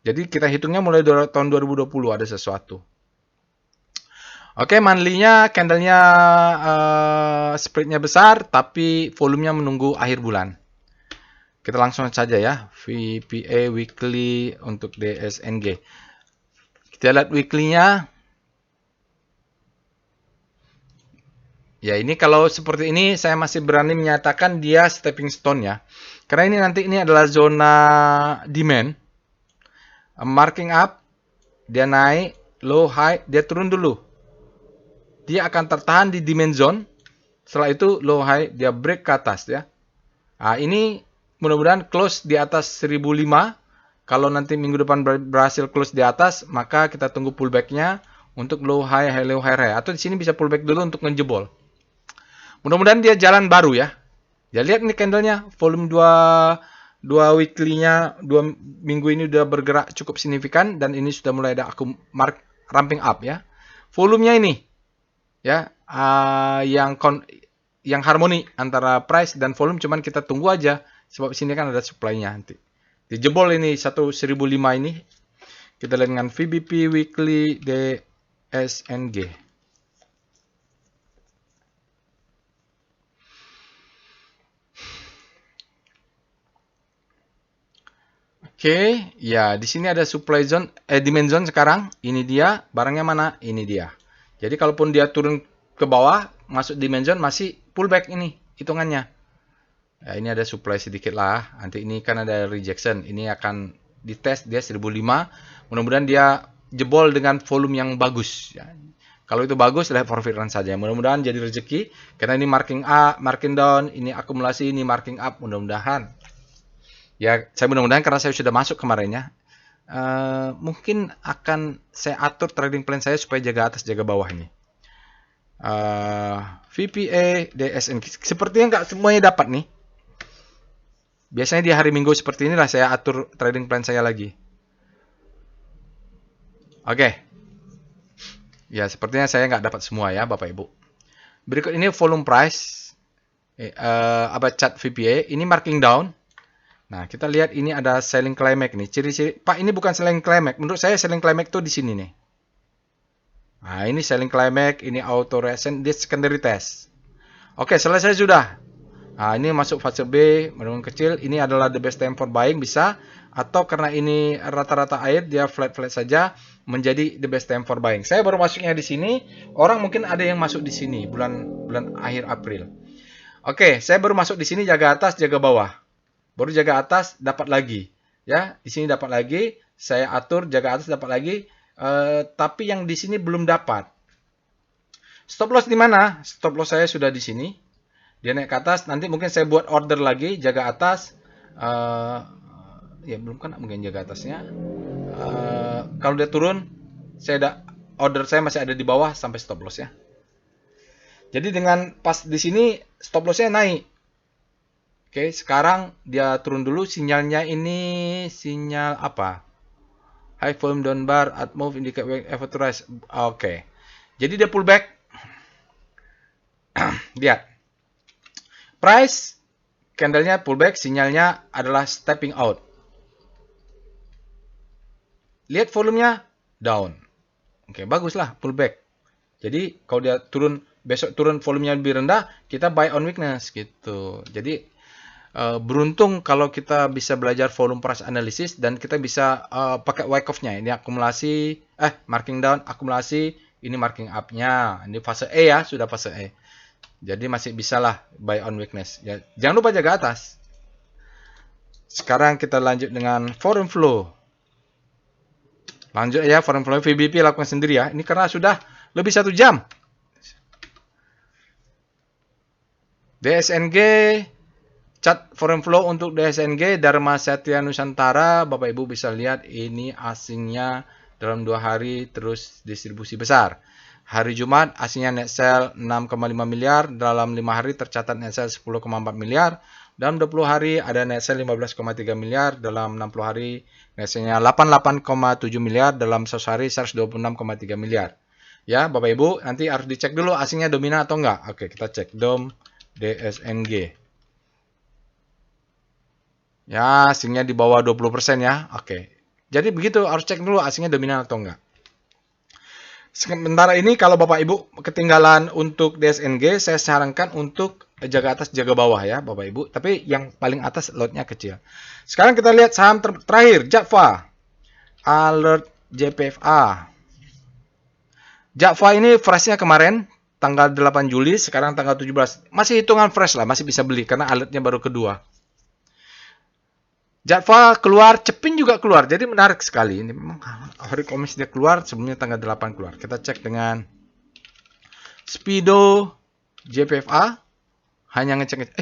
Jadi kita hitungnya mulai tahun 2020 ada sesuatu. Oke, monthly-nya candle-nya spread-nya besar tapi volumenya menunggu akhir bulan. Kita langsung saja ya, VPA weekly untuk DSNG. Kita lihat weekly-nya. Ya, ini kalau seperti ini saya masih berani menyatakan dia stepping stone ya. Karena ini nanti ini adalah zona demand. Marking up, dia naik, low high, dia turun dulu. Dia akan tertahan di demand zone. Setelah itu low high, dia break ke atas ya. Nah, ini mudah-mudahan close di atas 1005. Kalau nanti minggu depan berhasil close di atas, maka kita tunggu pullback-nya untuk low high, low high. Atau di sini bisa pullback dulu untuk ngejebol. Mudah-mudahan dia jalan baru ya. Ya lihat nih candlenya, volume 2 weekly-nya 2 minggu ini udah bergerak cukup signifikan dan ini sudah mulai ada ramping up ya. Volumenya ini ya yang harmoni antara price dan volume, cuman kita tunggu aja sebab sini kan ada supply-nya nanti. Dijebol ini 1005 ini. Kita lihat dengan VBP weekly DSNG. Oke, ya di sini ada supply zone, demand zone sekarang. Ini dia, barangnya mana? Ini dia. Jadi kalaupun dia turun ke bawah, masuk demand zone masih pullback ini hitungannya. Ya, ini ada supply sedikit lah. Nanti ini kan ada rejection. Ini akan dites dia 1005. Mudah-mudahan dia jebol dengan volume yang bagus. Ya. Kalau itu bagus, lihat forfeit run saja. Mudah-mudahan jadi rezeki. Karena ini marking up, marking down, ini akumulasi, ini marking up. Mudah-mudahan. Ya, saya mudah-mudahan karena saya sudah masuk kemarinnya. Mungkin akan saya atur trading plan saya supaya jaga atas, jaga bawah ini. VPA, DSN. Sepertinya nggak semuanya dapat nih. Biasanya di hari Minggu seperti inilah saya atur trading plan saya lagi. Oke. Ya, sepertinya saya nggak dapat semua ya, Bapak Ibu. Berikut ini volume price. Chart VPA. Ini marking down. Nah, kita lihat ini ada selling climax nih. Ciri-ciri, Pak, ini bukan selling climax. Menurut saya selling climax tuh di sini nih. Nah, ini selling climax, ini auto resistance, di secondary test. Oke, selesai sudah. Nah, ini masuk fase B, menurun kecil. Ini adalah the best time for buying, bisa. Atau karena ini rata-rata air, dia flat-flat saja, menjadi the best time for buying. Saya baru masuknya di sini. Orang mungkin ada yang masuk di sini, bulan akhir April. Oke, saya baru masuk di sini, jaga atas, jaga bawah. Baru jaga atas, dapat lagi. Ya, di sini dapat lagi. Saya atur, jaga atas, dapat lagi. Tapi yang di sini belum dapat. Stop loss di mana? Stop loss saya sudah di sini. Dia naik ke atas, nanti mungkin saya buat order lagi, jaga atas. Ya belum kan mungkin jaga atasnya. Kalau dia turun, order saya masih ada di bawah sampai stop loss ya. Jadi dengan pas di sini stop lossnya naik. Oke, sekarang dia turun dulu. Sinyalnya ini sinyal apa? High volume down bar at move indicate effort to rise. Oke. Jadi dia pullback. Lihat. Price, candlenya pullback, sinyalnya adalah stepping out. Lihat volumenya, down. Oke, baguslah, pullback. Jadi, kalau dia turun, besok turun volumenya lebih rendah, kita buy on weakness, gitu. Jadi, beruntung kalau kita bisa belajar volume price analysis, dan kita bisa pakai Wyckoff-nya. Ini akumulasi, marking down, akumulasi, ini marking up-nya. Ini fase E ya, sudah fase E. Jadi masih bisa lah buy on weakness. Ya, jangan lupa jaga atas. Sekarang kita lanjut dengan foreign flow. Lanjut ya, foreign flow VBP lakukan sendiri ya. Ini karena sudah lebih 1 jam. DSNG, chart foreign flow untuk DSNG, Dharma Satya Nusantara. Bapak Ibu bisa lihat ini asingnya dalam 2 hari terus distribusi besar. Hari Jumat aslinya net sell 6,5 miliar, dalam 5 hari tercatat net sell 10,4 miliar, dalam 20 hari ada net sell 15,3 miliar, dalam 60 hari net sell-nya 88,7 miliar, dalam 100 hari 126,3 miliar. Ya, Bapak Ibu, nanti harus dicek dulu asingnya dominan atau enggak. Oke, kita cek DOM DSNG. Ya, asingnya di bawah 20% ya. Oke. Jadi begitu, harus cek dulu asingnya dominan atau enggak. Sementara ini kalau Bapak Ibu ketinggalan untuk DSNG, saya sarankan untuk jaga atas, jaga bawah ya Bapak Ibu. Tapi yang paling atas lotnya kecil. Sekarang kita lihat saham terakhir, JAFA. Alert JPFA. JAFA ini freshnya kemarin, tanggal 8 Juli, sekarang tanggal 17. Masih hitungan fresh lah, masih bisa beli karena alertnya baru kedua. JAFA keluar, Cepin juga keluar. Jadi menarik sekali. Ini memang hari Kamis dia keluar, sebelumnya tanggal 8 keluar. Kita cek dengan Speedo JPFA. Hanya ngecek.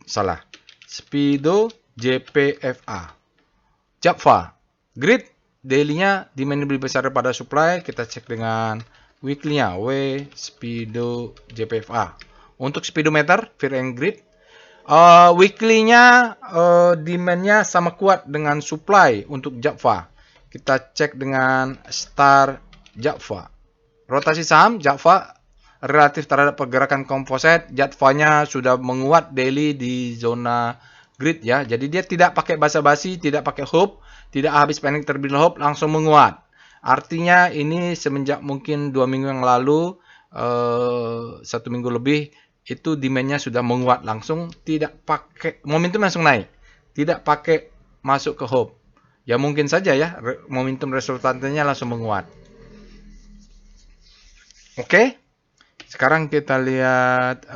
Salah. Speedo JPFA. JAFA. Grid daily-nya demand lebih besar daripada supply. Kita cek dengan weekly-nya. Speedo JPFA. Untuk speedometer, Fear and Grid. Weekly-nya demand-nya sama kuat dengan supply untuk JAFA. Kita cek dengan Star JAFA. Rotasi saham JAFA relatif terhadap pergerakan komposit, JAFA-nya sudah menguat daily di zona grid ya. Jadi dia tidak pakai basa-basi, tidak pakai hope, tidak habis panic terlebih hope, langsung menguat. Artinya ini semenjak mungkin 2 minggu yang lalu, 1 minggu lebih, itu demand-nya sudah menguat langsung, tidak pakai momentum langsung naik, tidak pakai masuk ke hope. Ya mungkin saja ya momentum resultantnya langsung menguat. Oke. Sekarang kita lihat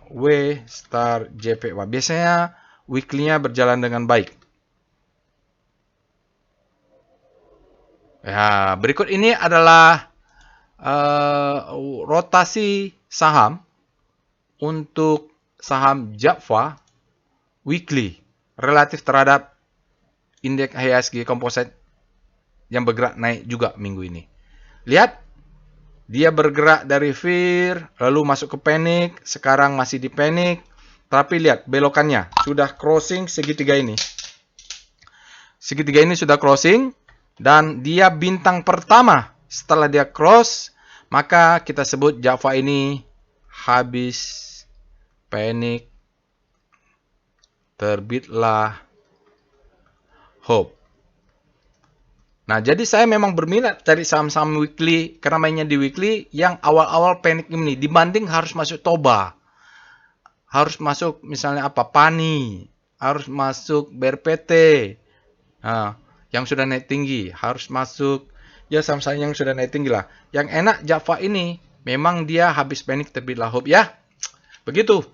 W star JP. Wah, biasanya weekly-nya berjalan dengan baik. Ya, berikut ini adalah rotasi saham untuk saham Java weekly relatif terhadap indeks IHSG Composite yang bergerak naik juga minggu ini. Lihat, dia bergerak dari fear, lalu masuk ke panic, sekarang masih di panic. Tapi lihat, belokannya sudah crossing segitiga ini. Segitiga ini sudah crossing, dan dia bintang pertama. Setelah dia cross, maka kita sebut Java ini habis panic, terbitlah hope. Nah, jadi saya memang berminat cari saham-saham weekly, karena mainnya di weekly yang awal-awal panic ini, dibanding harus masuk Toba. Harus masuk misalnya apa, Pani, harus masuk BRPT, nah, yang sudah naik tinggi, harus masuk, ya saham-saham yang sudah naik tinggi lah. Yang enak Java ini, memang dia habis panic terbitlah hope ya, begitu.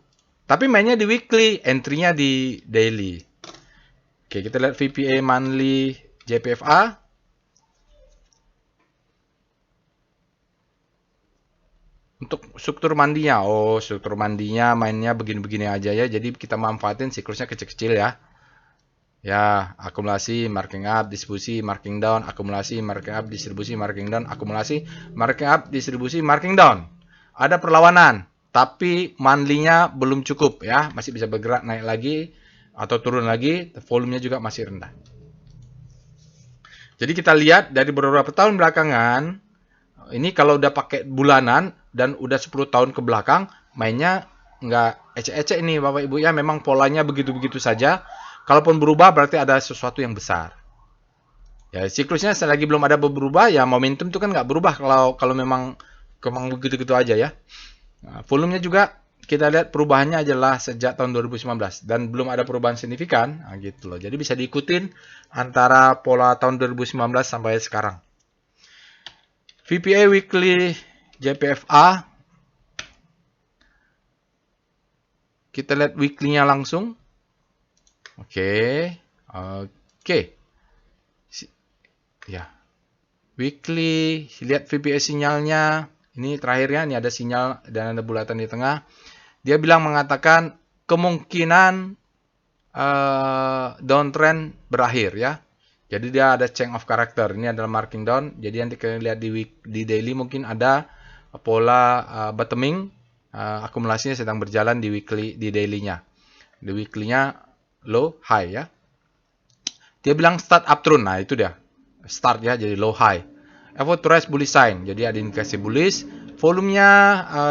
Tapi mainnya di weekly, entry-nya di daily. Oke, kita lihat VPA monthly JPFA. Untuk struktur mandinya, struktur mandinya mainnya begini-begini aja ya. Jadi kita manfaatin siklusnya kecil-kecil ya. Ya, akumulasi, marking up, distribusi, marking down, akumulasi, marking up, distribusi, marking down, akumulasi, marking up, distribusi, marking down. Ada perlawanan, tapi monthly-nya belum cukup ya. Masih bisa bergerak naik lagi atau turun lagi, volumenya juga masih rendah. Jadi kita lihat dari beberapa tahun belakangan, ini kalau udah pakai bulanan dan udah 10 tahun ke belakang, mainnya nggak ecek-ecek ini Bapak Ibu ya, memang polanya begitu-begitu saja. Kalaupun berubah berarti ada sesuatu yang besar. Ya, siklusnya selagi belum ada berubah, ya momentum itu kan nggak berubah kalau memang begitu-gitu aja ya. Nah, volumenya juga kita lihat perubahannya adalah sejak tahun 2019 dan belum ada perubahan signifikan, nah, gitu loh. Jadi bisa diikutin antara pola tahun 2019 sampai sekarang. VPA weekly JPFA. Kita lihat weekly-nya langsung. Oke. Ya. Weekly, lihat VPA sinyalnya. Ini terakhirnya, ini ada sinyal dan ada bulatan di tengah. Dia mengatakan kemungkinan downtrend berakhir ya. Jadi dia ada change of character. Ini adalah marking down. Jadi nanti kalian lihat di daily mungkin ada pola bottoming, akumulasinya sedang berjalan di weekly, di daily-nya. Di weekly-nya low high ya. Dia bilang start uptrend. Nah, itu dia. Start ya, jadi low high. Effort to rise bullish sign. Jadi ada indikasi bullish. Volumenya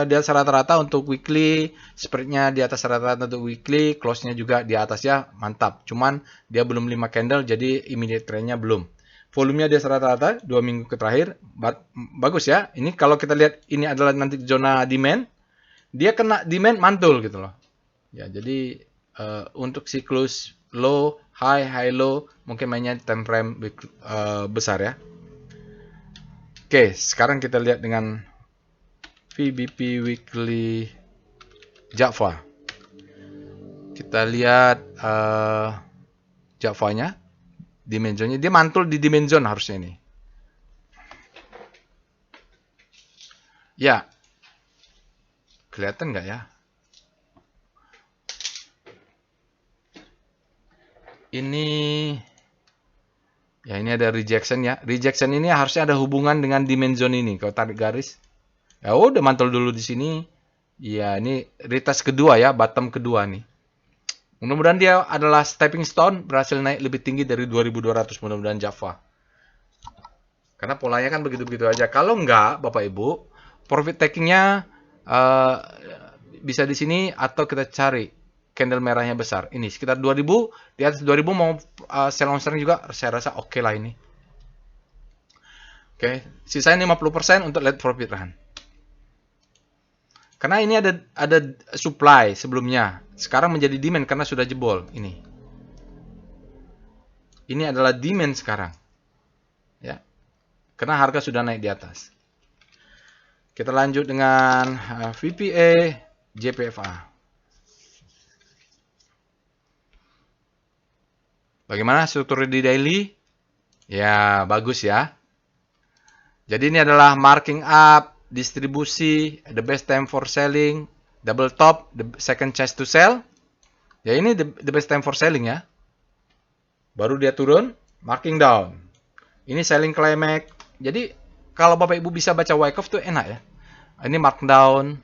di atas rata-rata untuk weekly, spreadnya di atas rata-rata untuk weekly, close-nya juga di atas ya, mantap. Cuman dia belum 5 candle, jadi immediate trend-nya belum. Volumenya di atas rata-rata 2 minggu ke terakhir, bagus ya. Ini kalau kita lihat ini adalah nanti zona demand, dia kena demand mantul gitu loh. Ya, jadi untuk siklus low, high, high, low, mungkin mainnya time frame besar ya. Oke, sekarang kita lihat dengan VBP Weekly Java. Kita lihat Java-nya, dimensionnya. Dia mantul di dimension harusnya ini. Ya, kelihatan nggak ya? Ini, ya ini ada rejection ya. Rejection ini harusnya ada hubungan dengan dimension ini. Kalau tarik garis, ya udah mantul dulu di sini. Ya, ini retest kedua ya, bottom kedua nih. Mudah-mudahan dia adalah stepping stone, berhasil naik lebih tinggi dari 2200 mudah-mudahan Java. Karena polanya kan begitu-begitu aja. Kalau enggak, Bapak Ibu, profit takingnya bisa di sini atau kita cari candle merahnya besar. Ini sekitar 2000, di atas 2000 mau sell on selling juga saya rasa oke lah ini. Oke, sisanya 50% untuk let profit run. Karena ini ada supply sebelumnya. Sekarang menjadi demand karena sudah jebol ini. Ini adalah demand sekarang. Ya. Karena harga sudah naik di atas. Kita lanjut dengan VPA JPFA. Bagaimana struktur di daily? Ya, bagus ya. Jadi ini adalah marking up, distribusi, the best time for selling, double top, the second chance to sell. Ya ini the best time for selling ya. Baru dia turun, marking down. Ini selling climax. Jadi kalau Bapak Ibu bisa baca Wyckoff tuh enak ya. Ini markdown.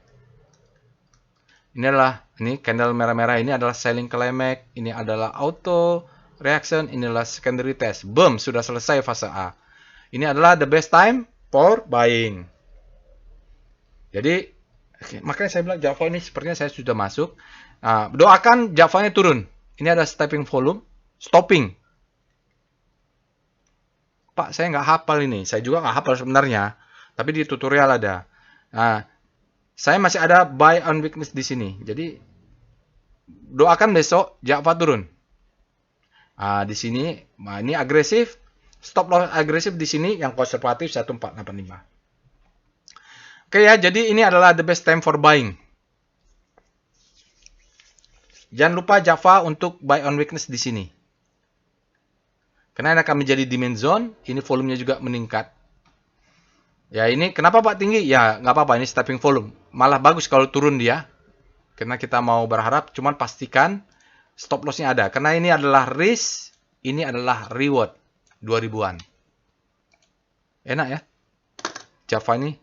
Ini candle merah-merah ini adalah selling climax. Ini adalah auto reaction. Inilah secondary test. Boom, sudah selesai fase A. Ini adalah the best time for buying. Jadi, makanya saya bilang Java ini sepertinya saya sudah masuk. Nah, doakan Java-nya turun. Ini ada stepping volume, stopping. Pak, saya nggak hafal ini. Saya juga nggak hafal sebenarnya. Tapi di tutorial ada. Nah, saya masih ada buy on weakness di sini. Jadi, doakan besok Java turun. Di sini, ini agresif. Stop loss agresif di sini, yang konservatif 1485. Oke ya, jadi ini adalah the best time for buying. Jangan lupa Java untuk buy on weakness di sini. Karena ini akan menjadi demand zone, ini volumenya juga meningkat. Ya ini, kenapa Pak tinggi? Ya nggak apa-apa, ini stepping volume. Malah bagus kalau turun dia. Karena kita mau berharap, cuman pastikan stop loss-nya ada. Karena ini adalah risk, ini adalah reward. 2000-an. Enak ya. Java ini.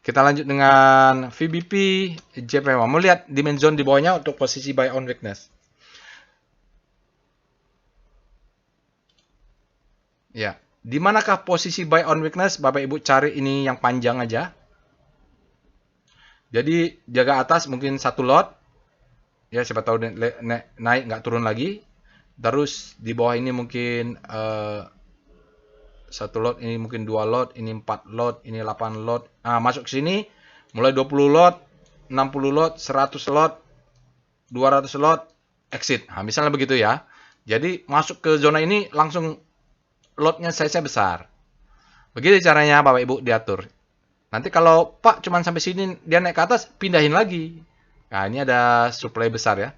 Kita lanjut dengan VBP JPM. Mau lihat demand zone di bawahnya untuk posisi buy on weakness. Ya, di manakah posisi buy on weakness? Bapak Ibu cari ini yang panjang aja. Jadi jaga atas mungkin satu lot. Ya, siapa tahu naik nggak turun lagi. Terus di bawah ini mungkin satu lot, ini mungkin 2 lot, ini 4 lot, ini 8 lot. Nah, masuk ke sini mulai 20 lot, 60 lot, 100 lot, 200 lot, exit. Nah, misalnya begitu ya. Jadi masuk ke zona ini langsung lotnya size-nya besar. Begitu caranya Bapak Ibu diatur. Nanti kalau Pak cuman sampai sini dia naik ke atas, pindahin lagi. Nah, ini ada supply besar ya.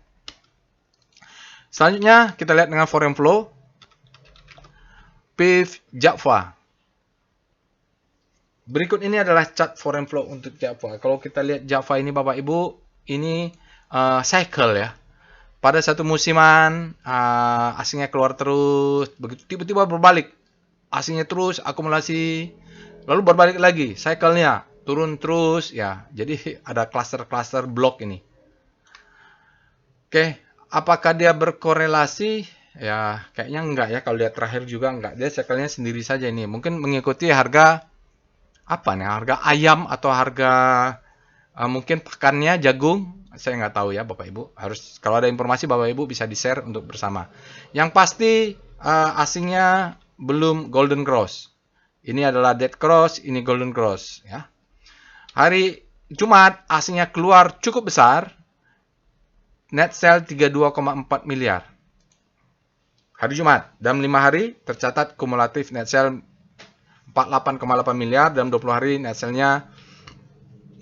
Selanjutnya kita lihat dengan foreign flow. PIV Java. Berikut ini adalah chart foreign flow untuk Java. Kalau kita lihat Java ini Bapak Ibu, ini cycle ya. Pada satu musiman asingnya keluar terus, begitu tiba-tiba berbalik. Asingnya terus akumulasi, lalu berbalik lagi, cycle-nya turun terus ya. Jadi ada cluster-cluster blok ini. Oke, apakah dia berkorelasi? Ya, kayaknya enggak ya. Kalau lihat terakhir juga enggak. Dia cycle-nya sendiri saja ini. Mungkin mengikuti harga apa nih? Harga ayam atau harga mungkin pakannya jagung. Saya nggak tahu ya Bapak Ibu. Harus kalau ada informasi Bapak Ibu bisa di-share untuk bersama. Yang pasti asingnya belum golden cross. Ini adalah dead cross, ini golden cross ya. Hari Jumat asingnya keluar cukup besar. Net sell 32,4 miliar. Hari Jumat, dalam 5 hari tercatat kumulatif net sell 48,8 miliar, dalam 20 hari net sell-nya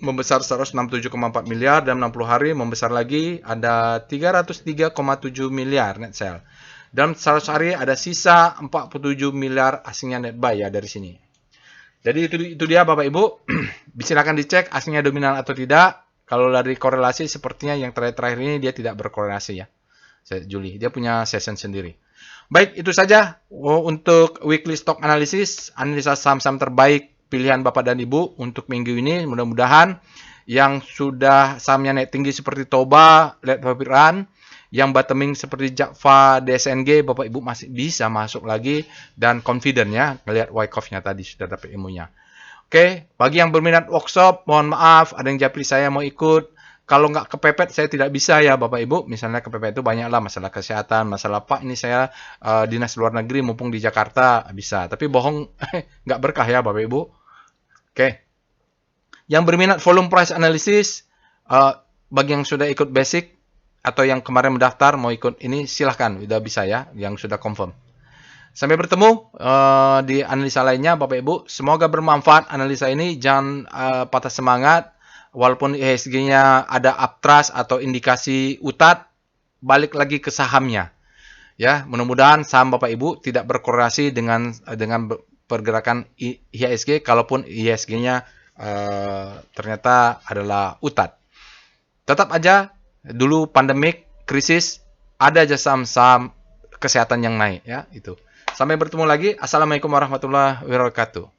membesar 167,4 miliar, dalam 60 hari membesar lagi ada 303,7 miliar net sell. Dalam 100 hari ada sisa 47 miliar asingnya net buy ya dari sini. Jadi itu dia Bapak Ibu. Silakan dicek asingnya dominan atau tidak. Kalau dari korelasi sepertinya yang terakhir ini dia tidak berkorelasi ya. Juli, dia punya session sendiri. Baik, itu saja untuk weekly stock analysis, analisa saham-saham terbaik pilihan Bapak dan Ibu untuk minggu ini. Mudah-mudahan yang sudah sahamnya naik tinggi seperti Toba, Let Profit Run, yang bottoming seperti Java, DSNG, Bapak Ibu masih bisa masuk lagi dan confident ya, ngelihat Wyckoff-nya tadi sudah dapat ilmunya. Oke, bagi yang berminat workshop, mohon maaf, ada yang japri saya mau ikut. Kalau nggak kepepet, saya tidak bisa ya Bapak Ibu. Misalnya kepepet itu banyaklah masalah kesehatan, masalah Pak ini saya dinas luar negeri mumpung di Jakarta bisa. Tapi bohong nggak berkah ya Bapak Ibu. Oke. Yang berminat volume price analysis, bagi yang sudah ikut basic atau yang kemarin mendaftar mau ikut ini silahkan, udah bisa ya, yang sudah confirm. Sampai bertemu di analisa lainnya, Bapak Ibu. Semoga bermanfaat analisa ini. Jangan patah semangat. Walaupun IHSG-nya ada uptrust atau indikasi utat, balik lagi ke sahamnya. Ya, mudah-mudahan saham Bapak Ibu tidak berkorelasi dengan pergerakan IHSG, kalaupun IHSG-nya ternyata adalah utat. Tetap aja dulu pandemik, krisis, ada aja saham-saham kesehatan yang naik ya itu. Sampai bertemu lagi. Assalamualaikum warahmatullahi wabarakatuh.